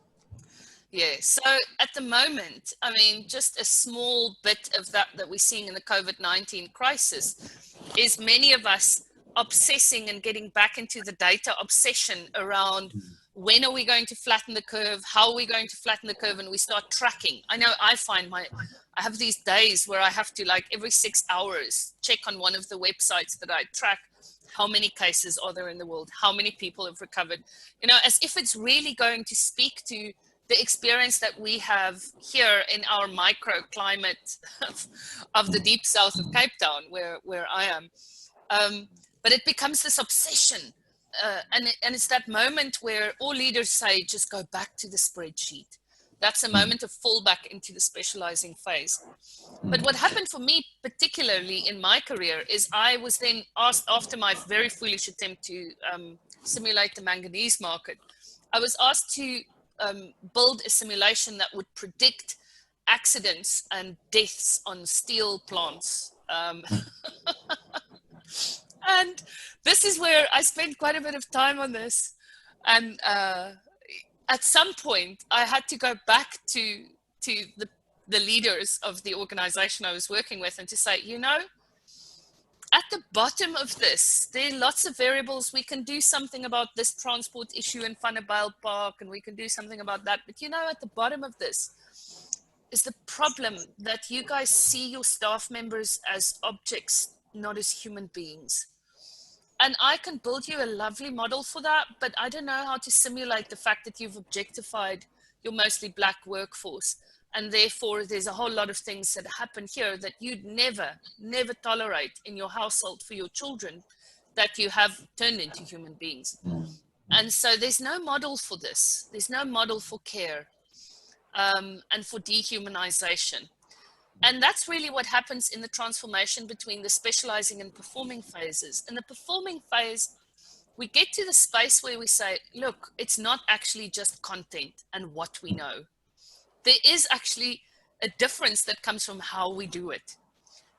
Yeah, so at the moment, I mean, just a small bit of that we're seeing in the COVID-19 crisis is many of us obsessing and getting back into the data obsession around when are we going to flatten the curve, how are we going to flatten the curve, and we start tracking. I know I find I have these days where I have to, like, every 6 hours check on one of the websites that I track, how many cases are there in the world? How many people have recovered? You know, as if it's really going to speak to the experience that we have here in our microclimate of the deep south of Cape Town, where I am. But it becomes this obsession. And it's that moment where all leaders say, just go back to the spreadsheet. That's a moment of fallback into the specializing phase. But what happened for me, particularly in my career, is I was then asked, after my very foolish attempt to simulate the manganese market, I was asked to build a simulation that would predict accidents and deaths on steel plants. And this is where I spent quite a bit of time on this. And at some point, I had to go back to the leaders of the organization I was working with and to say, you know, at the bottom of this, there are lots of variables. We can do something about this transport issue in Vanderbijl Park, and we can do something about that. But you know, at the bottom of this is the problem that you guys see your staff members as objects, not as human beings. And I can build you a lovely model for that, but I don't know how to simulate the fact that you've objectified your mostly Black workforce. And therefore, there's a whole lot of things that happen here that you'd never tolerate in your household for your children that you have turned into human beings. And so there's no model for this. There's no model for care and for dehumanization. And that's really what happens in the transformation between the specializing and performing phases. In the performing phase, we get to the space where we say, look, it's not actually just content and what we know. There is actually a difference that comes from how we do it.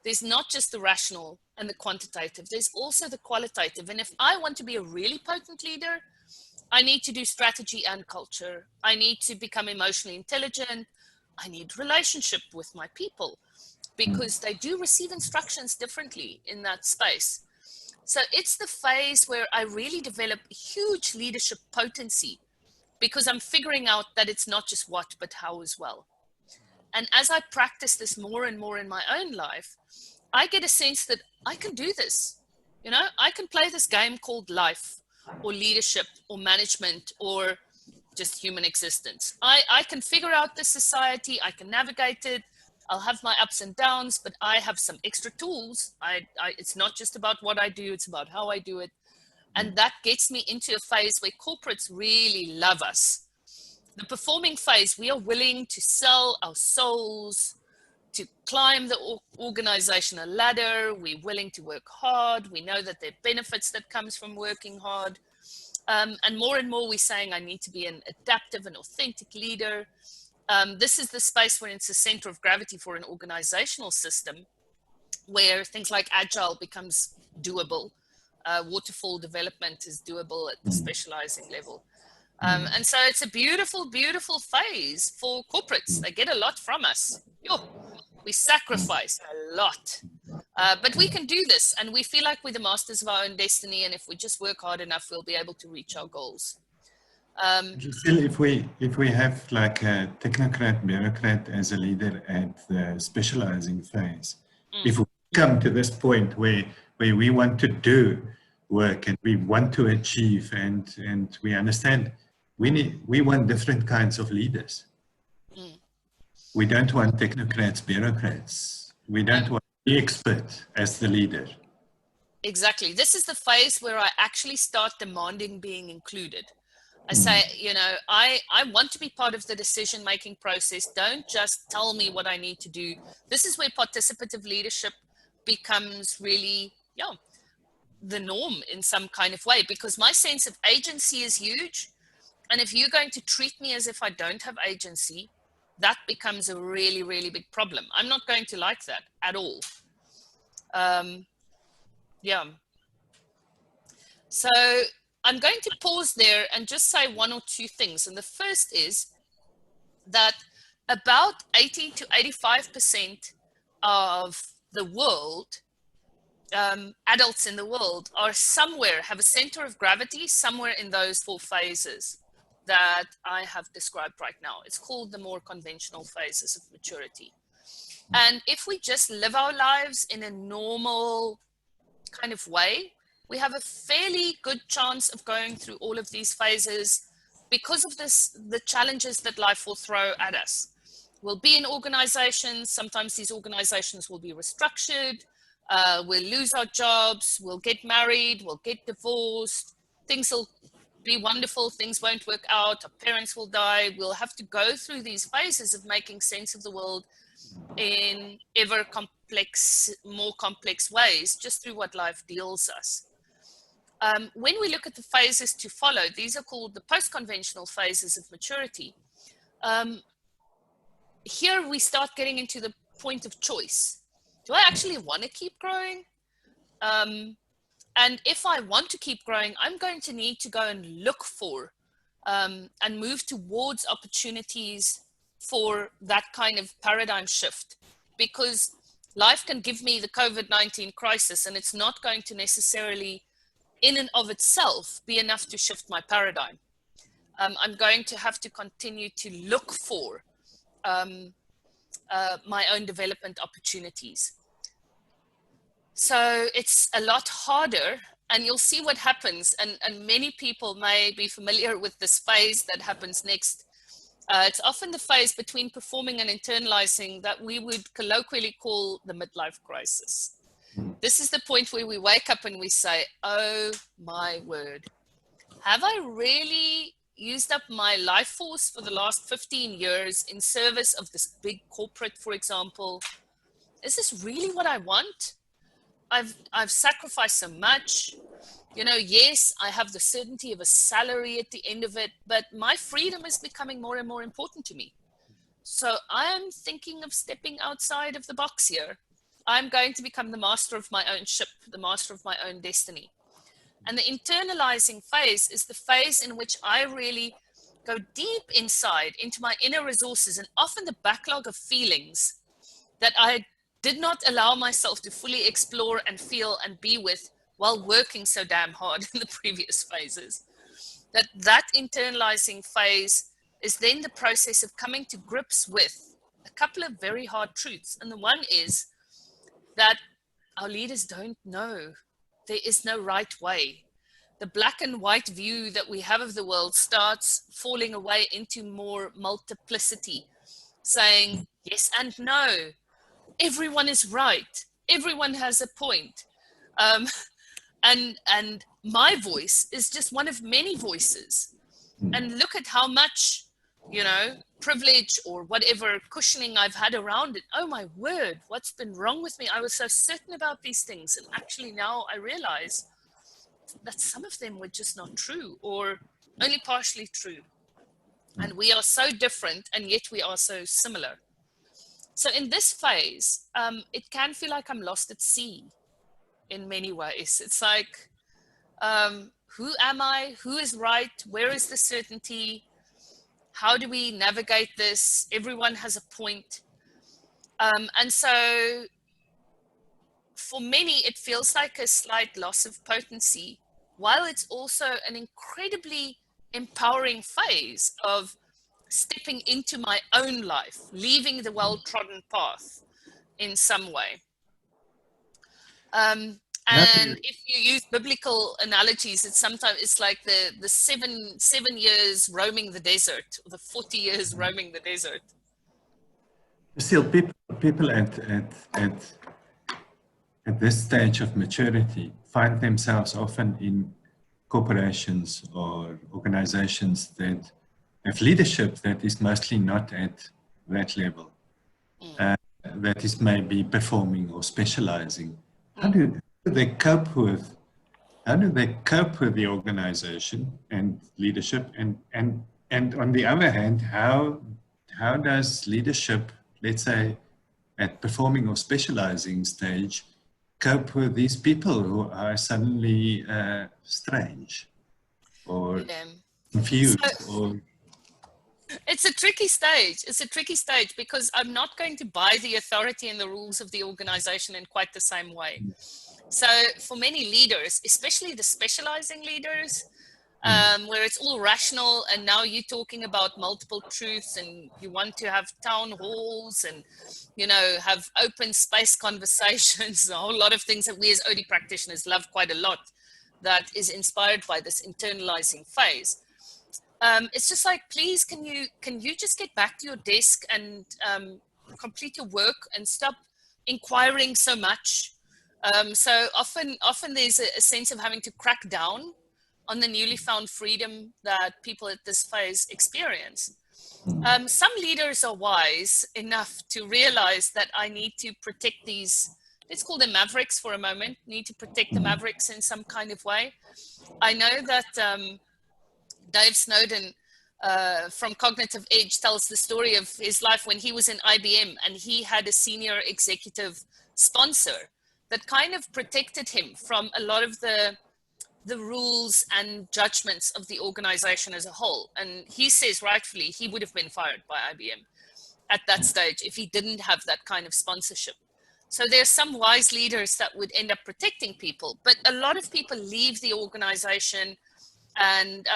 There's not just the rational and the quantitative, there's also the qualitative. And if I want to be a really potent leader, I need to do strategy and culture. I need to become emotionally intelligent. I need relationship with my people because they do receive instructions differently in that space. So it's the phase where I really develop huge leadership potency because I'm figuring out that it's not just what, but how as well. And as I practice this more and more in my own life, I get a sense that I can do this. You know, I can play this game called life or leadership or management or just human existence. I can figure out this society, I can navigate it, I'll have my ups and downs, but I have some extra tools. It's not just about what I do, it's about how I do it. And that gets me into a phase where corporates really love us. The performing phase, we are willing to sell our souls, to climb the organizational ladder. We're willing to work hard. We know that there are benefits that comes from working hard. And more we're saying I need to be an adaptive and authentic leader. This is the space where it's the center of gravity for an organizational system where things like agile becomes doable. Waterfall development is doable at the specializing level. And so it's a beautiful, beautiful phase for corporates. They get a lot from us. We sacrifice a lot. But we can do this, and we feel like we're the masters of our own destiny, and if we just work hard enough, we'll be able to reach our goals. Still, if we have like a technocrat, bureaucrat as a leader at the specializing phase, if we come to this point where we want to do work and we want to achieve and we understand we want different kinds of leaders. We don't want technocrats, bureaucrats. We don't want the expert as the leader. Exactly. This is the phase where I actually start demanding being included. I say, you know, I want to be part of the decision-making process. Don't just tell me what I need to do. This is where participative leadership becomes really, the norm in some kind of way, because my sense of agency is huge. And if you're going to treat me as if I don't have agency, that becomes a really, really big problem. I'm not going to like that at all. So I'm going to pause there and just say one or two things. And the first is that about 80 to 85% of the world, adults in the world, are somewhere, have a center of gravity somewhere in those 4 phases that I have described right now. It's called the more conventional phases of maturity. And if we just live our lives in a normal kind of way, we have a fairly good chance of going through all of these phases because of the challenges that life will throw at us. We'll be in organizations. Sometimes these organizations will be restructured. We'll lose our jobs. We'll get married. We'll get divorced. Things will be wonderful. Things won't work out. Our parents will die. We'll have to go through these phases of making sense of the world in ever more complex ways, just through what life deals us. When we look at the phases to follow, these are called the post-conventional phases of maturity. Here we start getting into the point of choice. Do I actually want to keep growing? And if I want to keep growing, I'm going to need to go and look for and move towards opportunities for that kind of paradigm shift, because life can give me the COVID-19 crisis and it's not going to necessarily in and of itself be enough to shift my paradigm. I'm going to have to continue to look for my own development opportunities. So it's a lot harder, and you'll see what happens. And many people may be familiar with this phase that happens next. It's often the phase between performing and internalizing that we would colloquially call the midlife crisis. This is the point where we wake up and we say, oh my word, have I really used up my life force for the last 15 years in service of this big corporate, for example? Is this really what I want? I've sacrificed so much. You know, yes, I have the certainty of a salary at the end of it, but my freedom is becoming more and more important to me. So I'm thinking of stepping outside of the box here. I'm going to become the master of my own ship, the master of my own destiny. And the internalizing phase is the phase in which I really go deep inside into my inner resources and often the backlog of feelings that I did not allow myself to fully explore and feel and be with while working so damn hard in the previous phases. That internalizing phase is then the process of coming to grips with a couple of very hard truths. And the one is that our leaders don't know. There is no right way. The black and white view that we have of the world starts falling away into more multiplicity, saying yes and no. Everyone is right. Everyone has a point. And my voice is just one of many voices. And look at how much, you know, privilege or whatever cushioning I've had around it. Oh my word, what's been wrong with me? I was so certain about these things. And actually now I realize that some of them were just not true or only partially true. And we are so different and yet we are so similar. So in this phase, it can feel like I'm lost at sea in many ways. It's like, who am I? Who is right? Where is the certainty? How do we navigate this? Everyone has a point. And so for many, it feels like a slight loss of potency, while it's also an incredibly empowering phase of stepping into my own life, leaving the well-trodden path in some way. And if you use biblical analogies, it's like the seven years roaming the desert, or the 40 years roaming the desert. Still, people at this stage of maturity find themselves often in corporations or organizations that have leadership that is mostly not at that level, that is maybe performing or specializing. How do they cope with the organization and leadership, and on the other hand, how does leadership, let's say at performing or specializing stage, cope with these people who are suddenly strange or confused? It's a tricky stage. It's a tricky stage because I'm not going to buy the authority and the rules of the organization in quite the same way. So for many leaders, especially the specializing leaders, where it's all rational, and now you're talking about multiple truths and you want to have town halls and, you know, have open space conversations, a whole lot of things that we as OD practitioners love quite a lot. that is inspired by this internalizing phase. It's just like, please, can you just get back to your desk and complete your work and stop inquiring so much? So often there's a sense of having to crack down on the newly found freedom that people at this phase experience. Some leaders are wise enough to realize that I need to protect these, let's call them mavericks for a moment, need to protect the mavericks in some kind of way. I know that Dave Snowden from Cognitive Edge tells the story of his life when he was in IBM, and he had a senior executive sponsor that kind of protected him from a lot of the rules and judgments of the organization as a whole. And he says rightfully he would have been fired by IBM at that stage if he didn't have that kind of sponsorship. So there's some wise leaders that would end up protecting people, but a lot of people leave the organization and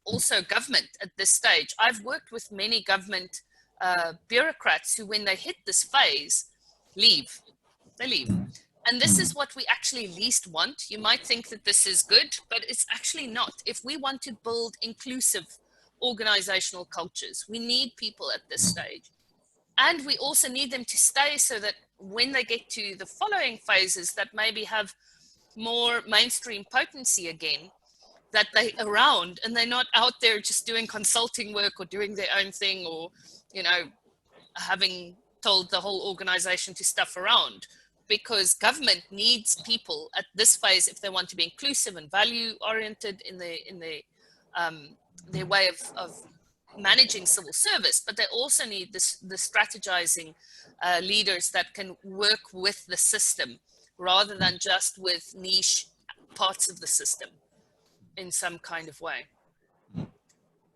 also government at this stage. I've worked with many government bureaucrats who, when they hit this phase, leave. They leave. And this is what we actually least want. You might think that this is good, but it's actually not. If we want to build inclusive organizational cultures, we need people at this stage. And we also need them to stay so that when they get to the following phases that maybe have more mainstream potency again, that they're around and they're not out there just doing consulting work or doing their own thing, or, you know, having told the whole organization to stuff around. Because government needs people at this phase if they want to be inclusive and value oriented in their way of managing civil service, but they also need the strategizing leaders that can work with the system rather than just with niche parts of the system in some kind of way.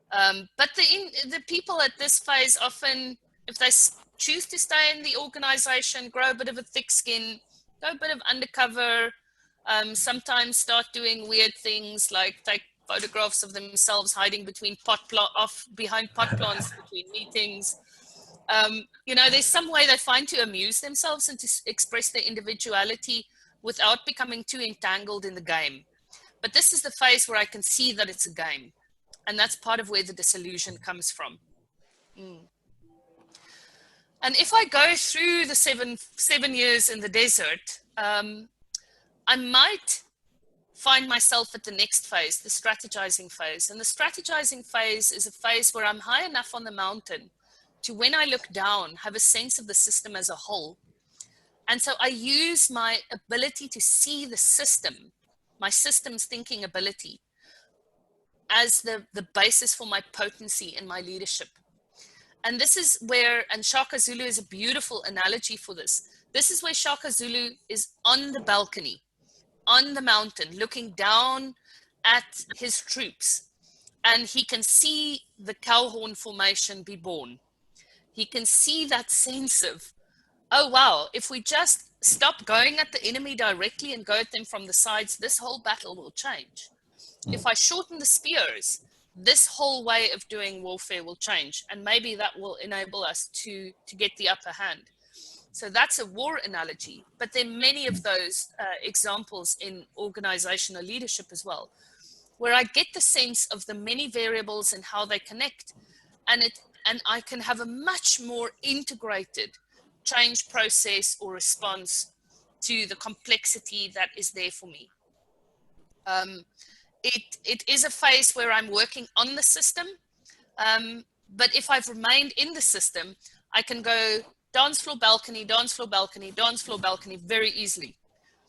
But the people at this phase often, if they choose to stay in the organization, grow a bit of a thick skin, go a bit of undercover, sometimes start doing weird things like take photographs of themselves hiding between behind pot plants between meetings. You know, there's some way they find to amuse themselves and to express their individuality without becoming too entangled in the game. But this is the phase where I can see that it's a game. And that's part of where the disillusion comes from. And if I go through the seven years in the desert, I might find myself at the next phase, the strategizing phase. And the strategizing phase is a phase where I'm high enough on the mountain to, when I look down, have a sense of the system as a whole. And so I use my ability to see the system, my systems thinking ability, as the basis for my potency in my leadership. And this is where, and Shaka Zulu is a beautiful analogy for this. This is where Shaka Zulu is on the balcony, on the mountain, looking down at his troops. And he can see the cowhorn formation be born. He can see that sense of, oh, wow, if we just stop going at the enemy directly and go at them from the sides, this whole battle will change. If I shorten the spears, this whole way of doing warfare will change, and maybe that will enable us to get the upper hand. So that's a war analogy, but there are many of those examples in organizational leadership as well, where I get the sense of the many variables and how they connect, and I can have a much more integrated change process or response to the complexity that is there for me. It is a phase where I'm working on the system, but if I've remained in the system, I can go dance floor balcony, dance floor balcony, dance floor balcony very easily.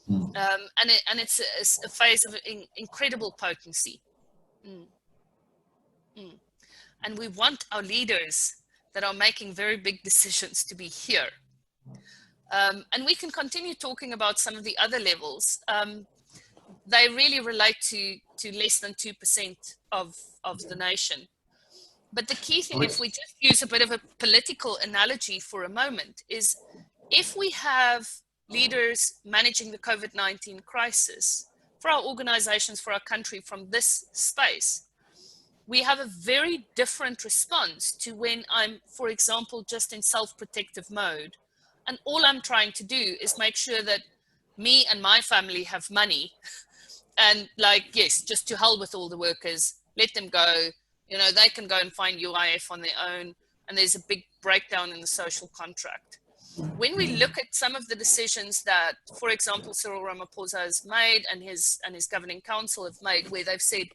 And it's a phase of incredible potency. And we want our leaders that are making very big decisions to be here. And we can continue talking about some of the other levels. They really relate to less than 2% of the nation. But the key thing, if we just use a bit of a political analogy for a moment, is if we have leaders managing the COVID-19 crisis for our organizations, for our country from this space, we have a very different response to when I'm, for example, just in self-protective mode. And all I'm trying to do is make sure that me and my family have money And like, yes, just to hell with all the workers, let them go. You know, they can go and find UIF on their own. And there's a big breakdown in the social contract. When we look at some of the decisions that, for example, Cyril Ramaphosa has made and his governing council have made, where they've said,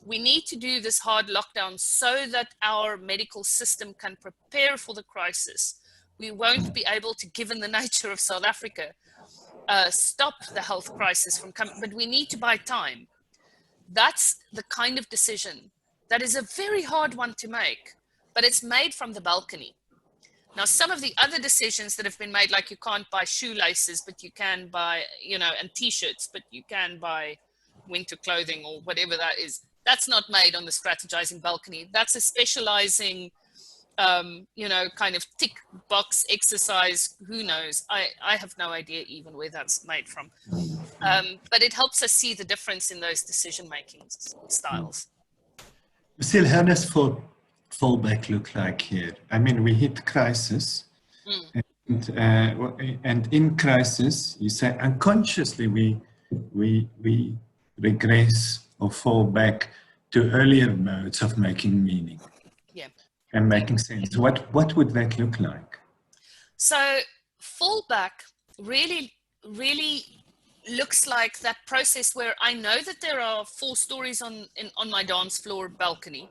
we need to do this hard lockdown so that our medical system can prepare for the crisis. We won't be able to, given the nature of South Africa, stop the health crisis from coming, but we need to buy time. That's the kind of decision that is a very hard one to make, but it's made from the balcony. Now, some of the other decisions that have been made, like you can't buy shoelaces, but you can buy, you know, and t-shirts, but you can buy winter clothing or whatever that is. That's not made on the strategizing balcony. That's a specializing, you know, kind of tick box exercise. Who knows? I have no idea even where that's made from. But it helps us see the difference in those decision-making styles. Still, how does fallback look like here? I mean, we hit crisis, and in crisis, you say unconsciously we regress or fall back to earlier modes of making meaning, and making sense. What would that look like? So fallback really looks like that process where I know that there are 4 stories on my dance floor balcony.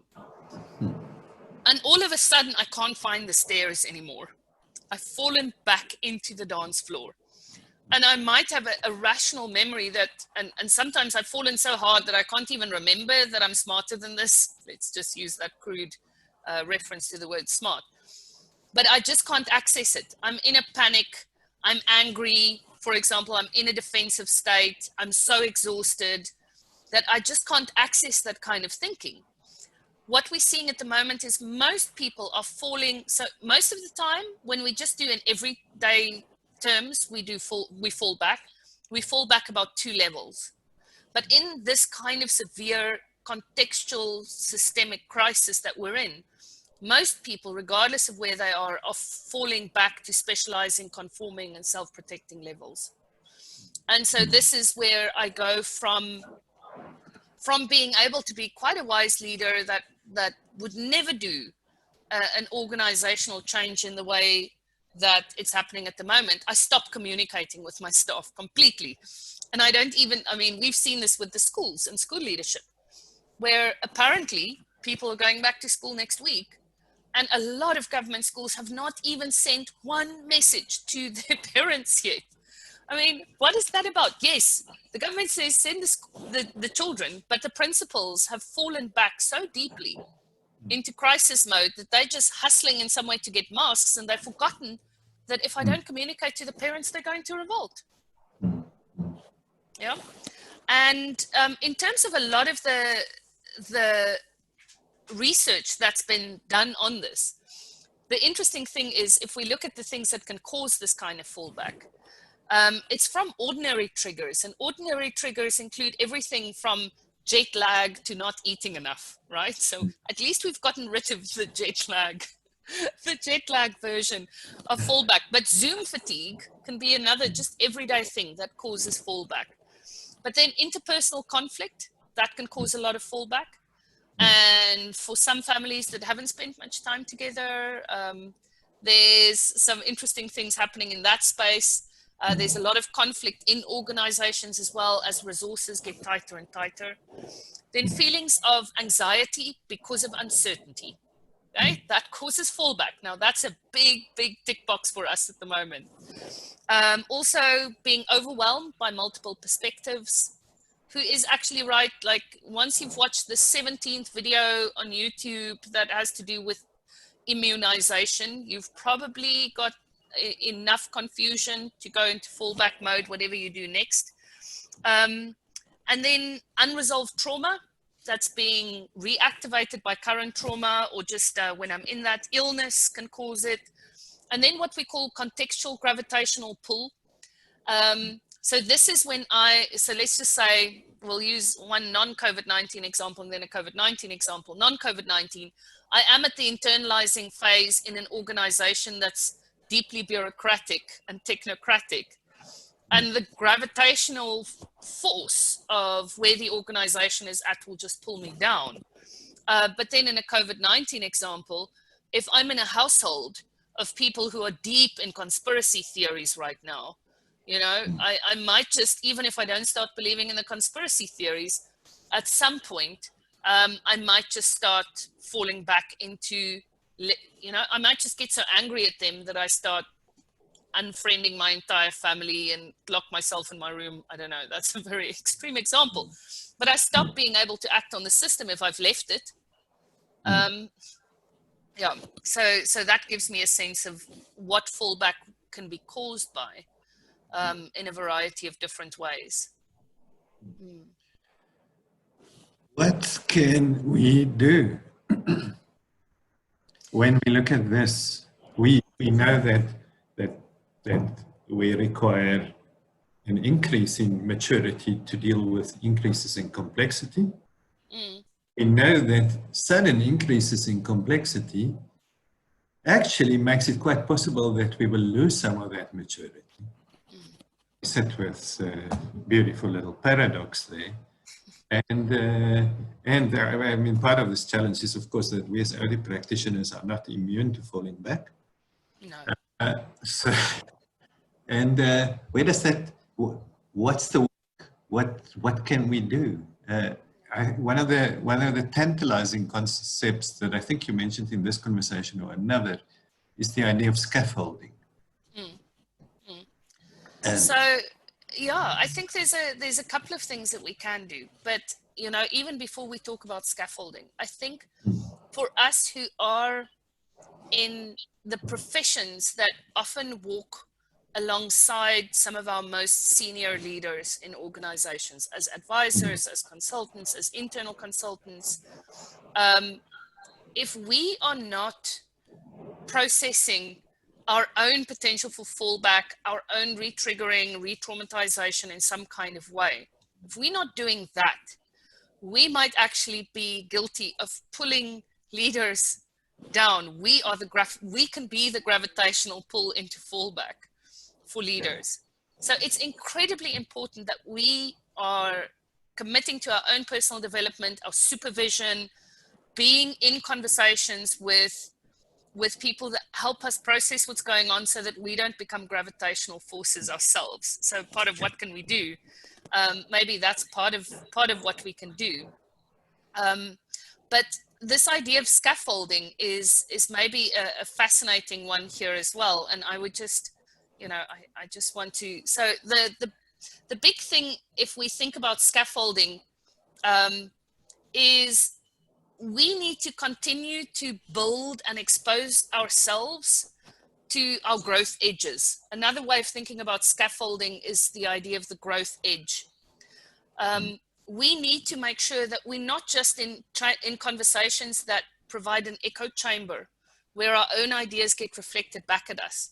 And all of a sudden, I can't find the stairs anymore. I've fallen back into the dance floor. And I might have a rational memory that, and sometimes I've fallen so hard that I can't even remember that I'm smarter than this. Let's just use that crude reference to the word smart. But I just can't access it. I'm in a panic. I'm angry. For example, I'm in a defensive state. I'm so exhausted that I just can't access that kind of thinking. What we're seeing at the moment is most people are falling. So most of the time, when we just do in everyday terms, we fall back. We fall back about 2 levels. But in this kind of severe contextual systemic crisis that we're in, most people, regardless of where they are falling back to specializing, conforming, and self-protecting levels. And so this is where I go from being able to be quite a wise leader that would never do an organizational change in the way that it's happening at the moment. I stopped communicating with my staff completely. And I don't even, I mean, we've seen this with the schools and school leadership, where apparently people are going back to school next week. And a lot of government schools have not even sent one message to their parents yet. I mean, what is that about? Yes, the government says send the children, but the principals have fallen back so deeply into crisis mode that they're just hustling in some way to get masks, and they've forgotten that if I don't communicate to the parents, they're going to revolt. Yeah. And in terms of a lot of the research that's been done on this, the interesting thing is if we look at the things that can cause this kind of fallback, it's from ordinary triggers, and ordinary triggers include everything from jet lag to not eating enough, right? So at least we've gotten rid of the jet lag version of fallback. But Zoom fatigue can be another just everyday thing that causes fallback. But then interpersonal conflict, that can cause a lot of fallback. And for some families that haven't spent much time together, there's some interesting things happening in that space. There's a lot of conflict in organizations as well as resources get tighter and tighter. Then feelings of anxiety because of uncertainty, right? That causes fallback. Now that's a big tick box for us at the moment. Also being overwhelmed by multiple perspectives. Who is actually right? Like once you've watched the 17th video on YouTube that has to do with immunization, you've probably got enough confusion to go into fallback mode, whatever you do next. And then unresolved trauma that's being reactivated by current trauma, or just when I'm in that, illness can cause it. And then what we call contextual gravitational pull. So this is when so let's just say, we'll use one non-COVID-19 example and then a COVID-19 example. Non-COVID-19, I am at the internalizing phase in an organization that's deeply bureaucratic and technocratic. And the gravitational force of where the organization is at will just pull me down. But then in a COVID-19 example, if I'm in a household of people who are deep in conspiracy theories right now, you know, I might just, even if I don't start believing in the conspiracy theories, at some point, I might just start falling back into, you know, I might just get so angry at them that I start unfriending my entire family and lock myself in my room. I don't know, that's a very extreme example, but I stop being able to act on the system if I've left it. Yeah, so that gives me a sense of what fallback can be caused by in a variety of different ways. What can we do? When we look at this, we know that we require an increase in maturity to deal with increases in complexity. We know that sudden increases in complexity actually makes it quite possible that we will lose some of that maturity. We sit with a beautiful little paradox there. And I mean, part of this challenge is, of course, that we as OD practitioners are not immune to falling back. No. Where does that, what's the work? What can we do? One of the tantalizing concepts that I think you mentioned in this conversation or another is the idea of scaffolding. So, yeah, I think there's a couple of things that we can do, but you know, even before we talk about scaffolding, I think for us who are in the professions that often walk alongside some of our most senior leaders in organizations, as advisors, as consultants, as internal consultants, if we are not processing our own potential for fallback, our own re-triggering, re-traumatization in some kind of way, if we're not doing that, we might actually be guilty of pulling leaders down. We can be the gravitational pull into fallback for leaders. So it's incredibly important that we are committing to our own personal development, our supervision, being in conversations with people that help us process what's going on so that we don't become gravitational forces ourselves. So part of what can we do? Maybe that's part of what we can do. But this idea of scaffolding is maybe a fascinating one here as well. And I would just, you know, I just want to, so the big thing, if we think about scaffolding, is we need to continue to build and expose ourselves to our growth edges. Another way of thinking about scaffolding is the idea of the growth edge. We need to make sure that we're not just in conversations that provide an echo chamber where our own ideas get reflected back at us.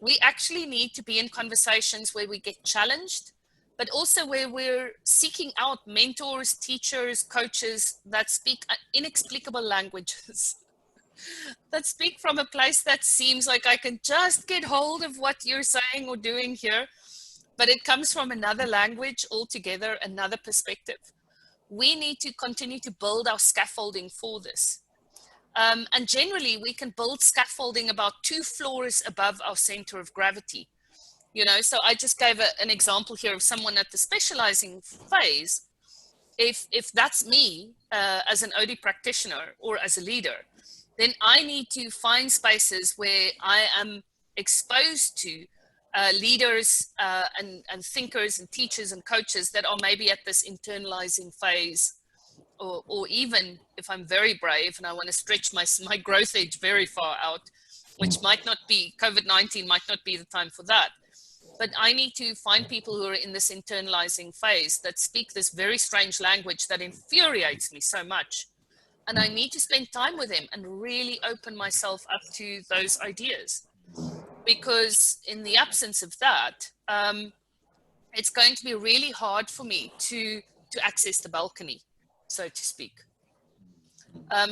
We actually need to be in conversations where we get challenged, but also where we're seeking out mentors, teachers, coaches that speak inexplicable languages, that speak from a place that seems like I can just get hold of what you're saying or doing here, but it comes from another language altogether, another perspective. We need to continue to build our scaffolding for this. And generally, we can build scaffolding about 2 floors above our center of gravity. You know, so I just gave an example here of someone at the specializing phase. If that's me as an OD practitioner or as a leader, then I need to find spaces where I am exposed to leaders and thinkers and teachers and coaches that are maybe at this internalizing phase, or even if I'm very brave and I want to stretch my growth edge very far out, which might not be, COVID-19 might not be the time for that. But I need to find people who are in this internalizing phase that speak this very strange language that infuriates me so much. And I need to spend time with them and really open myself up to those ideas. Because in the absence of that, it's going to be really hard for me to access the balcony, so to speak.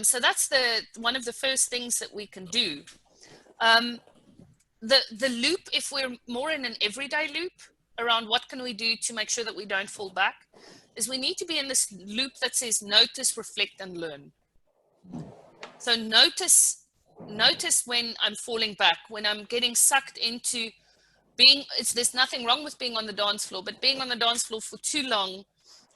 So that's one of the first things that we can do. The loop, if we're more in an everyday loop, around what can we do to make sure that we don't fall back is we need to be in this loop that says notice, reflect, and learn. So notice when I'm falling back, when I'm getting sucked into there's nothing wrong with being on the dance floor, but being on the dance floor for too long,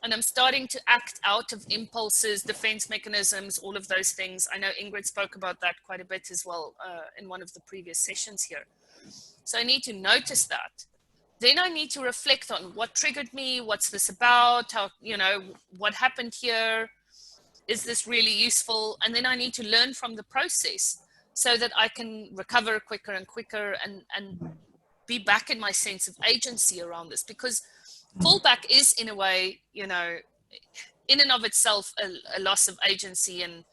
and I'm starting to act out of impulses, defense mechanisms, all of those things. I know Ingrid spoke about that quite a bit as well in one of the previous sessions here. So I need to notice that. Then I need to reflect on what triggered me, what's this about, how, what happened here, is this really useful? And then I need to learn from the process so that I can recover quicker and quicker and be back in my sense of agency around this, because fallback is in a way, in and of itself, a loss of agency, and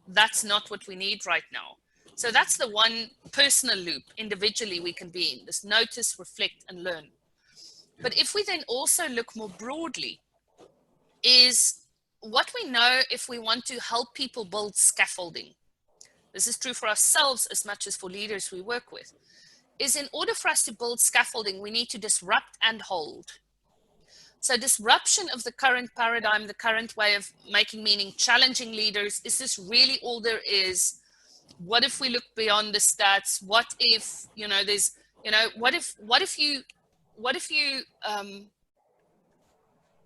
that's not what we need right now. So that's the one personal loop individually we can be in, this notice, reflect, and learn. But if we then also look more broadly, is what we know if we want to help people build scaffolding. This is true for ourselves as much as for leaders we work with, is in order for us to build scaffolding, we need to disrupt and hold. So disruption of the current paradigm, the current way of making meaning, challenging leaders, is this really all there is? What if we look beyond the stats? What if, what if you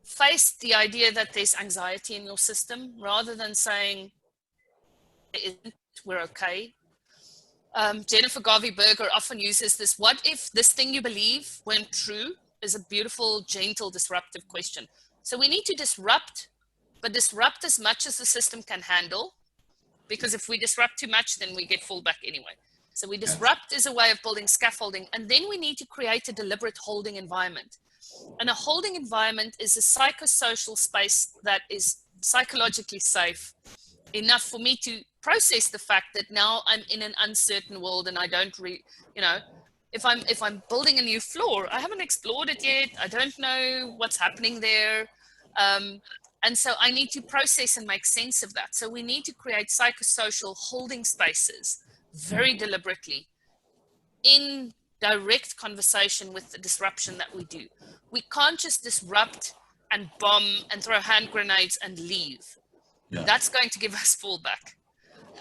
face the idea that there's anxiety in your system, rather than saying, we're okay. Jennifer Garvey-Berger often uses this, what if this thing you believe weren't true, is a beautiful, gentle, disruptive question. So we need to disrupt, but disrupt as much as the system can handle, because if we disrupt too much, then we get fallback anyway. So we disrupt is a way of building scaffolding, and then we need to create a deliberate holding environment. And a holding environment is a psychosocial space that is psychologically safe enough for me to process the fact that now I'm in an uncertain world, and I don't if I'm building a new floor, I haven't explored it yet. I don't know what's happening there. And so I need to process and make sense of that. So we need to create psychosocial holding spaces very deliberately in direct conversation with the disruption that we do. We can't just disrupt and bomb and throw hand grenades and leave. Yeah. That's going to give us fallback.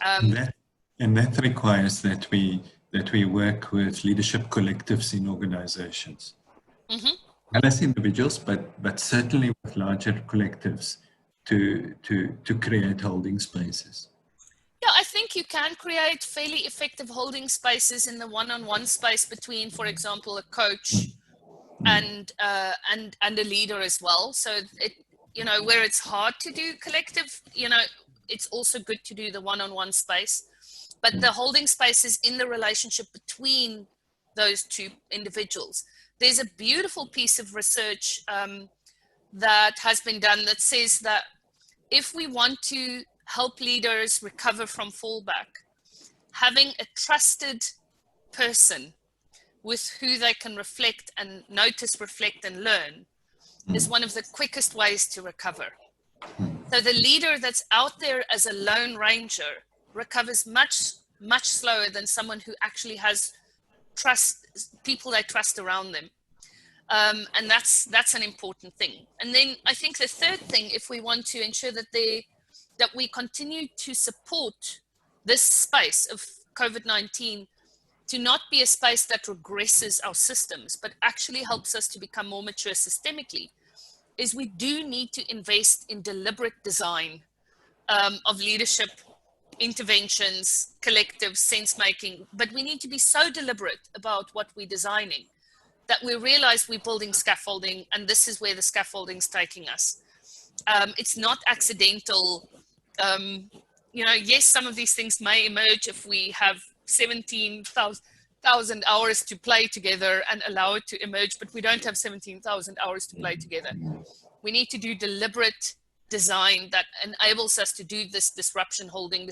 And that requires that we work with leadership collectives in organizations. Mm-hmm. Not as individuals, but certainly with larger collectives to create holding spaces. Yeah, I think you can create fairly effective holding spaces in the one-on-one space between, for example, a coach and a leader as well. So it, where it's hard to do collective, it's also good to do the one-on-one space. But the holding space is in the relationship between those two individuals. There's a beautiful piece of research that has been done that says that if we want to help leaders recover from fallback, having a trusted person with who they can reflect and notice, reflect, and learn is one of the quickest ways to recover. So the leader that's out there as a lone ranger recovers much, much slower than someone who actually has people they trust around them. And that's an important thing. And then I think the third thing, if we want to ensure that we continue to support this space of COVID-19 to not be a space that regresses our systems, but actually helps us to become more mature systemically, is we do need to invest in deliberate design of leadership interventions, collective sense-making, but we need to be so deliberate about what we're designing that we realize we're building scaffolding, and this is where the scaffolding's taking us. It's not accidental. Yes, some of these things may emerge if we have 17,000 hours to play together and allow it to emerge, but we don't have 17,000 hours to play together. We need to do deliberate design that enables us to do this disruption holding.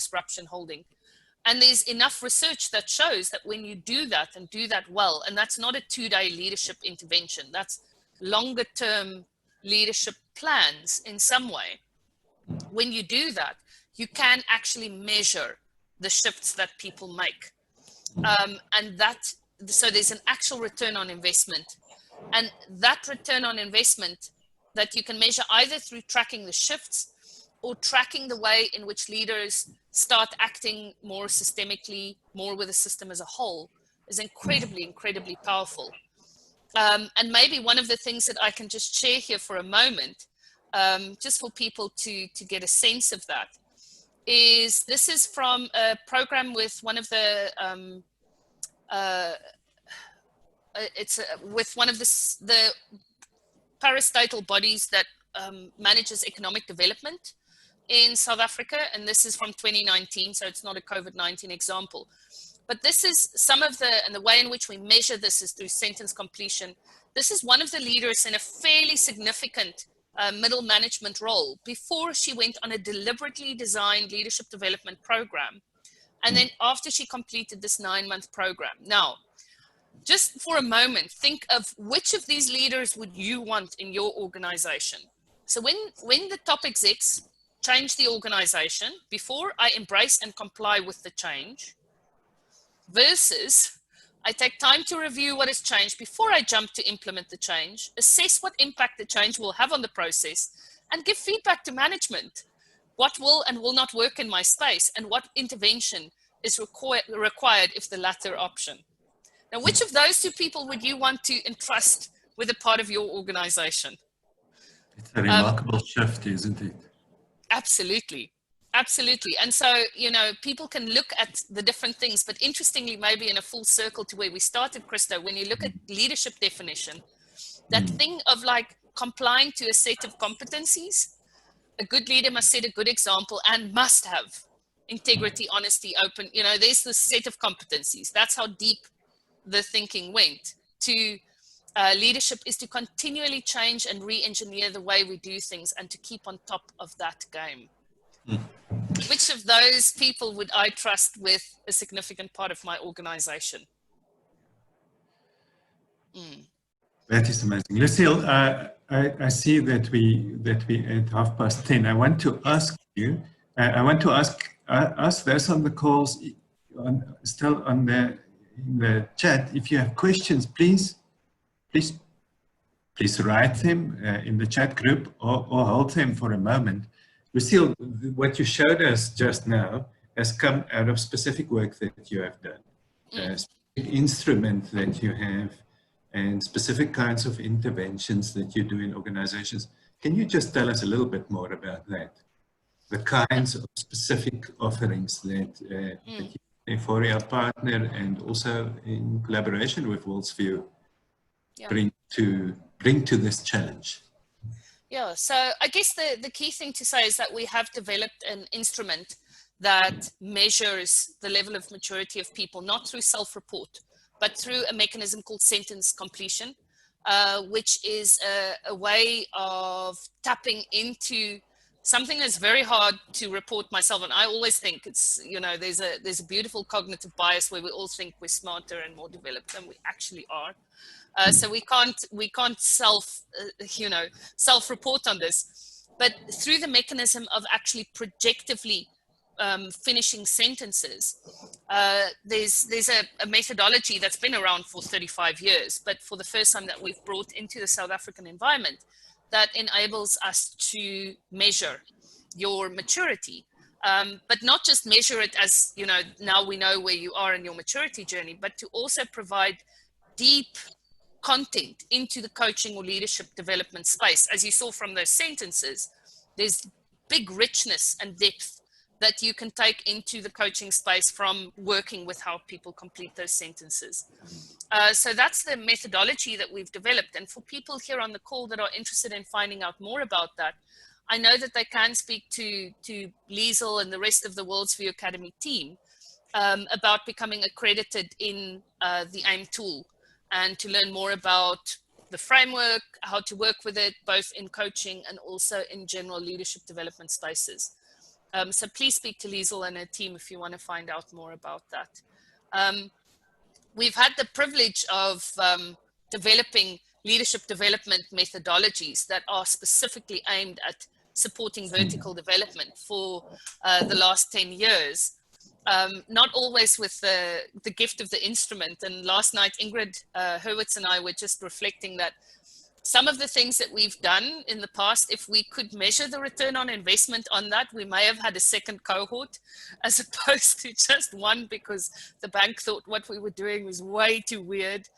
And there's enough research that shows that when you do that and do that well, and that's not a 2-day leadership intervention, that's longer term leadership plans in some way. When you do that, you can actually measure the shifts that people make. So there's an actual return on investment And that return on investment that you can measure either through tracking the shifts or tracking the way in which leaders start acting more systemically, more with the system as a whole, is incredibly, incredibly powerful. And maybe one of the things that I can just share here for a moment, just for people to get a sense of that, is this is from a program with one of the, with one of the parastatal bodies that manages economic development in South Africa, and this is from 2019, so it's not a COVID-19 example. But this is some of and the way in which we measure this is through sentence completion. This is one of the leaders in a fairly significant middle management role before she went on a deliberately designed leadership development program. And then after she completed this 9-month program. Now, just for a moment, think of which of these leaders would you want in your organization? So when the top execs change the organization, before I embrace and comply with the change, versus I take time to review what has changed before I jump to implement the change, assess what impact the change will have on the process, and give feedback to management. What will and will not work in my space, and what intervention is required if the latter option. Now, which of those two people would you want to entrust with a part of your organization? It's a remarkable shift, isn't it? Absolutely. Absolutely. And so, you know, people can look at the different things, but interestingly, maybe in a full circle to where we started, Christo, when you look at leadership definition, that thing of like complying to a set of competencies, a good leader must set a good example and must have integrity, honesty, open, you know, there's the set of competencies. That's how deep the thinking went to leadership is to continually change and re-engineer the way we do things and to keep on top of that game. Which of those people would I trust with a significant part of my organization? That is amazing. Lucille, I see that we at 10:30. I want to ask you, I want to ask those on the calls, still on in the chat, if you have questions, please write them in the chat group or hold them for a moment. Lucille, what you showed us just now has come out of specific work that you have done, a specific instrument that you have, and specific kinds of interventions that you do in organizations. Can you just tell us a little bit more about that? The kinds of specific offerings that, that you, for your partner and also in collaboration with Worldsview, bring to this challenge. Yeah, so I guess the key thing to say is that we have developed an instrument that measures the level of maturity of people, not through self-report, but through a mechanism called sentence completion, which is a way of tapping into something that's very hard to report myself. And I always think it's, you know, there's a beautiful cognitive bias where we all think we're smarter and more developed than we actually are. So we can't self-report on this, but through the mechanism of actually projectively finishing sentences, there's a methodology that's been around for 35 years, but for the first time that we've brought into the South African environment that enables us to measure your maturity, but not just measure it as, you know, now we know where you are in your maturity journey, but to also provide deep content into the coaching or leadership development space. As you saw from those sentences, there's big richness and depth that you can take into the coaching space from working with how people complete those sentences. So that's the methodology that we've developed. And for people here on the call that are interested in finding out more about that, I know that they can speak to Liesel and the rest of the Worldsview Academy team about becoming accredited in the AIM tool, and to learn more about the framework, how to work with it, both in coaching and also in general leadership development spaces. So please speak to Liesel and her team if you want to find out more about that. We've had the privilege of developing leadership development methodologies that are specifically aimed at supporting vertical development for the last 10 years. not always with the gift of the instrument. And last night, Ingrid Hurwitz and I were just reflecting that some of the things that we've done in the past, if we could measure the return on investment on that, we may have had a second cohort as opposed to just one, because the bank thought what we were doing was way too weird.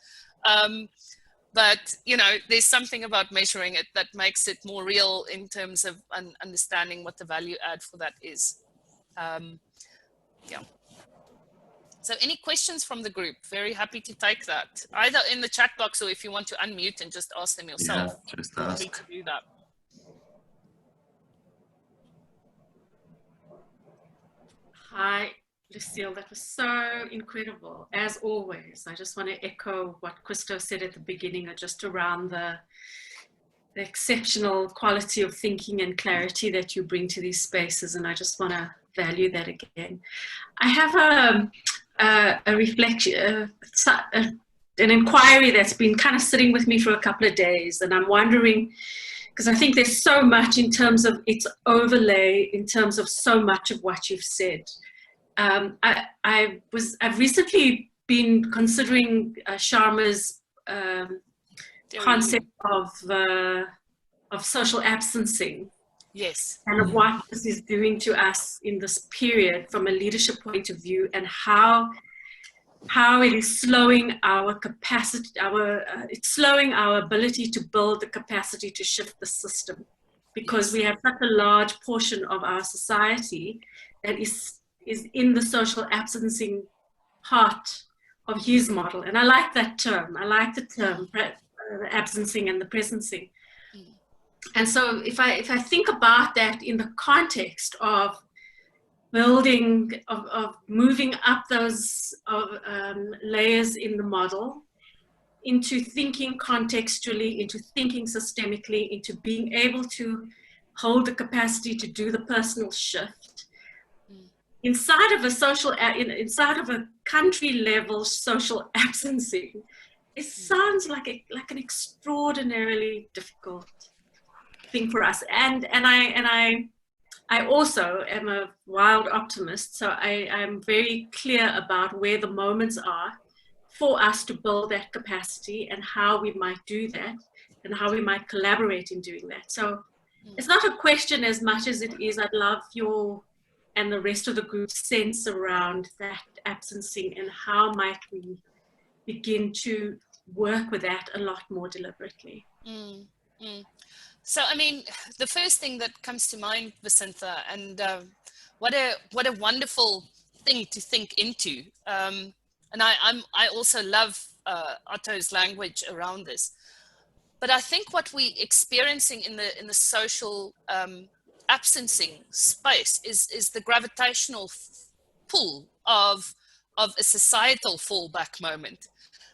But, you know, there's something about measuring it that makes it more real in terms of understanding what the value add for that is. Yeah. So any questions from the group? Very happy to take that, either in the chat box or if you want to unmute and just ask them yourself. Yeah, just ask. Happy to do that. Hi, Lucille, that was so incredible. As always, I just want to echo what Christo said at the beginning, just around the exceptional quality of thinking and clarity that you bring to these spaces, and I just want to value that again. I have a reflection, an inquiry that's been kind of sitting with me for a couple of days, and I'm wondering, because I think there's so much in terms of its overlay, in terms of so much of what you've said. I've recently been considering Sharma's concept of social absencing. Yes. And of what this is doing to us in this period from a leadership point of view, and how it is slowing our capacity, it's slowing our ability to build the capacity to shift the system, because we have such a large portion of our society that is in the social absencing part of his model. And I like that term. I like the term, the absencing and the presencing. And so if I think about that in the context of building, of moving up those layers in the model, into thinking contextually, into thinking systemically, into being able to hold the capacity to do the personal shift, inside of a country level social absencing, it sounds like an extraordinarily difficult thing for us. And I also am a wild optimist, so I'm very clear about where the moments are for us to build that capacity and how we might do that and how we might collaborate in doing that. So it's not a question as much as it is, I'd love your and the rest of the group's sense around that absencing, and how might we begin to work with that a lot more deliberately. So, I mean, the first thing that comes to mind, Vicenta, and what a wonderful thing to think into. And I also love Otto's language around this. But I think what we're experiencing in the social absencing space is the gravitational pull of a societal fallback moment.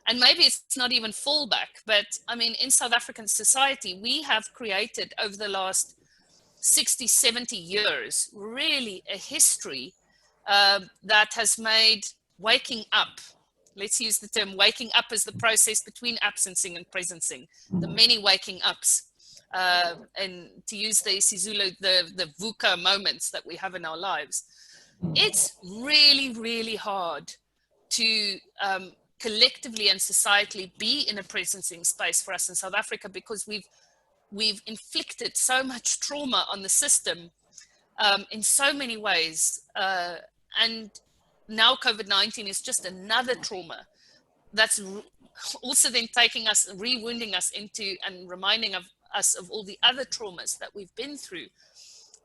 And maybe it's not even fallback, but I mean, in South African society, we have created over the last 60, 70 years, really a history that has made waking up, let's use the term waking up as the process between absencing and presencing, the many waking ups, and to use the isiZulu, the Vuca moments that we have in our lives. It's really, really hard to collectively and societally be in a presencing space for us in South Africa, because we've inflicted so much trauma on the system in so many ways, and now COVID-19 is just another trauma that's also then taking us, re-wounding us into and reminding us of all the other traumas that we've been through.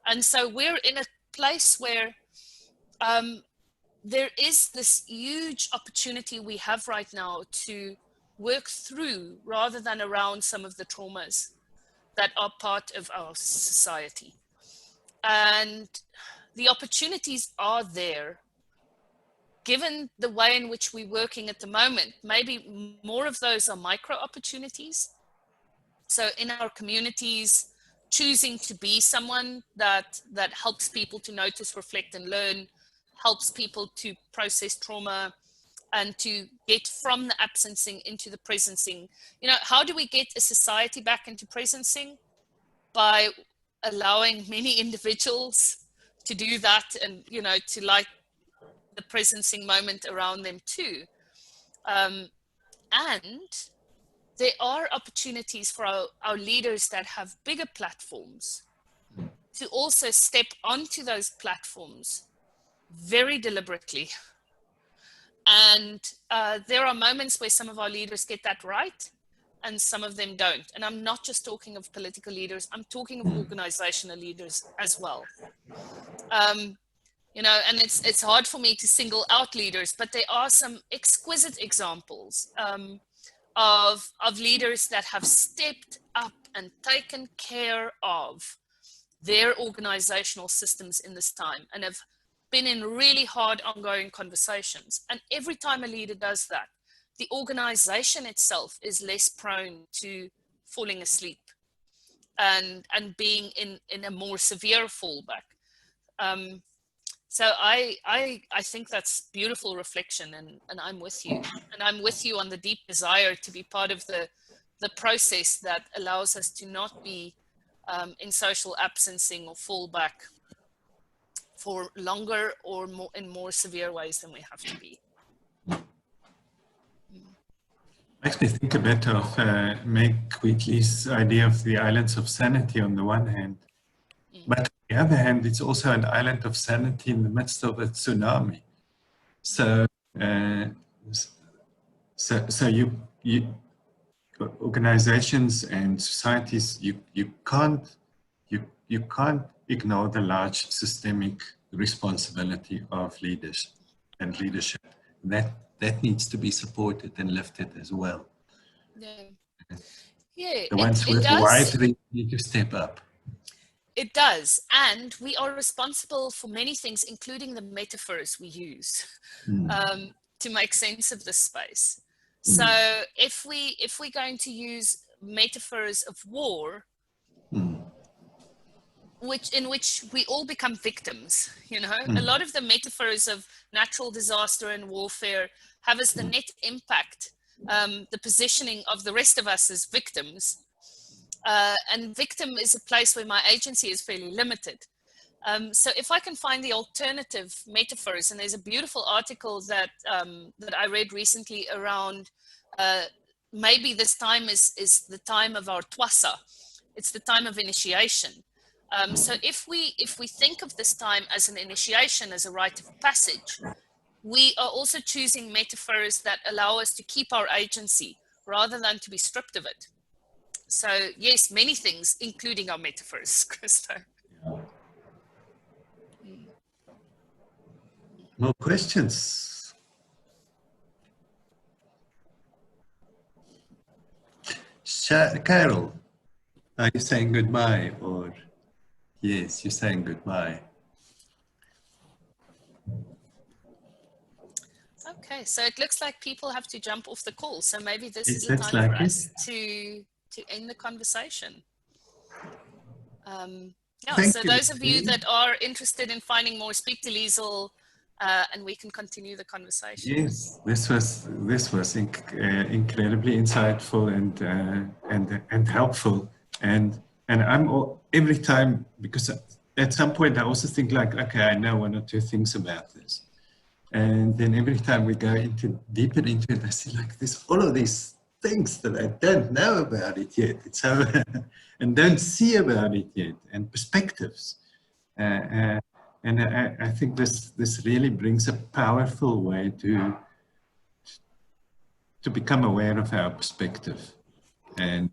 And so we're in a place where there is this huge opportunity we have right now to work through rather than around some of the traumas that are part of our society. And the opportunities are there. Given the way in which we're working at the moment, maybe more of those are micro opportunities. So in our communities, choosing to be someone that helps people to notice, reflect, and learn, helps people to process trauma and to get from the absencing into the presencing. You know, how do we get a society back into presencing? By allowing many individuals to do that, and, you know, to like the presencing moment around them too. And there are opportunities for our leaders that have bigger platforms to also step onto those platforms very deliberately. And there are moments where some of our leaders get that right and some of them don't. And I'm not just talking of political leaders, I'm talking of organizational leaders as well. You know, and it's hard for me to single out leaders, but there are some exquisite examples of leaders that have stepped up and taken care of their organizational systems in this time and have been in really hard ongoing conversations. And every time a leader does that, the organization itself is less prone to falling asleep and being in a more severe fallback. So I think that's beautiful reflection, and I'm with you. And I'm with you on the deep desire to be part of the process that allows us to not be in social absencing or fallback for longer or more in more severe ways than we have to be. Makes me think a bit of Meg Wheatley's idea of the islands of sanity on the one hand. But on the other hand, it's also an island of sanity in the midst of a tsunami. So, so you organizations and societies, you can't ignore the large systemic responsibility of leaders and leadership. That needs to be supported and lifted as well. Yeah, the ones with wide reach need to step up. It does, and we are responsible for many things, including the metaphors we use to make sense of this space. So if we're going to use metaphors of war, in which we all become victims, you know, a lot of the metaphors of natural disaster and warfare have as the net impact the positioning of the rest of us as victims. And victim is a place where my agency is fairly limited. So if I can find the alternative metaphors, and there's a beautiful article that that I read recently around maybe this time is the time of our twasa. It's the time of initiation. So if we think of this time as an initiation, as a rite of passage, we are also choosing metaphors that allow us to keep our agency rather than to be stripped of it. So yes, many things, including our metaphors, Christo. More questions? Carol, are you saying goodbye, or yes, you're saying goodbye? Okay, so it looks like people have to jump off the call. So maybe this is the time for us to end the conversation. Yeah, so those of you that are interested in finding more, speak to Liesl, and we can continue the conversation. Yes, this was incredibly insightful and helpful, and I'm every time, because at some point I also think like, okay, I know one or two things about this, and then every time we go deeper into it, I see like this, all of these things that I don't know about it yet. It's so and don't see about it yet, and perspectives. And I think this really brings a powerful way to become aware of our perspective, and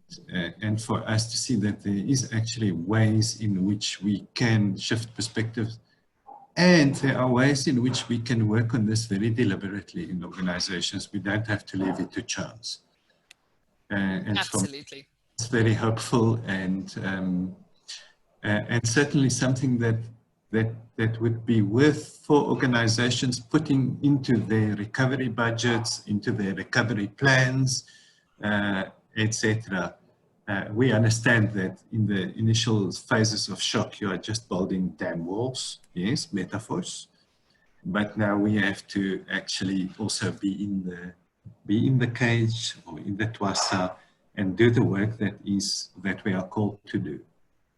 for us to see that there is actually ways in which we can shift perspectives, and there are ways in which we can work on this very deliberately in organizations. We don't have to leave it to chance. And absolutely, it's very helpful, and certainly something that would be worth for organizations putting into their recovery budgets, into their recovery plans, etc. We understand that in the initial phases of shock, you are just building dam walls, yes, metaphors. But now we have to actually also be in the cage or in the twasa and do the work that we are called to do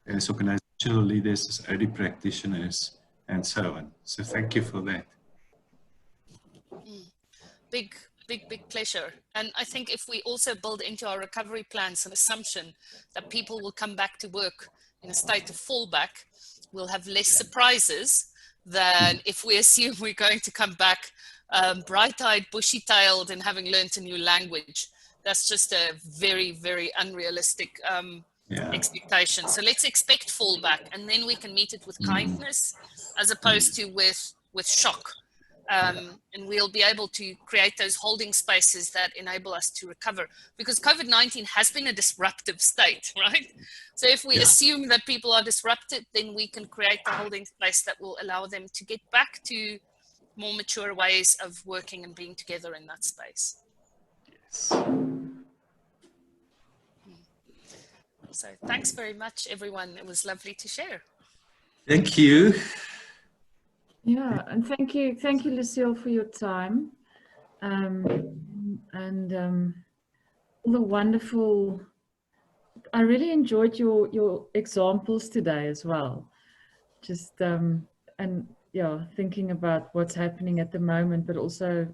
as organizational leaders, as OD practitioners, and so on. So thank you for that. big pleasure. And I think if we also build into our recovery plans an assumption that people will come back to work in a state of fallback, we'll have less surprises than if we assume we're going to come back bright-eyed, bushy-tailed, and having learned a new language. That's just a very, very unrealistic expectation. So let's expect fallback, and then we can meet it with kindness as opposed to with shock. And we'll be able to create those holding spaces that enable us to recover, because COVID-19 has been a disruptive state, right? So if we assume that people are disrupted, then we can create the holding space that will allow them to get back to more mature ways of working and being together in that space. Yes. So thanks very much, everyone. It was lovely to share. Thank you. Yeah, and thank you, Lucille, for your time, and all the wonderful. I really enjoyed your examples today as well. Just and yeah, thinking about what's happening at the moment, but also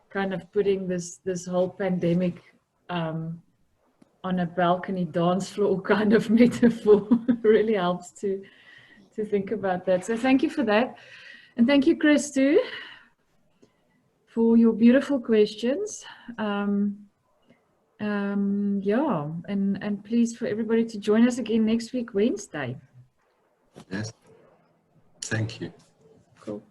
kind of putting this whole pandemic on a balcony dance floor kind of metaphor really helps to think about that. So thank you for that. And thank you, Chris, too, for your beautiful questions. Yeah, and please for everybody to join us again next week, Wednesday. Yes. Thank you. Cool.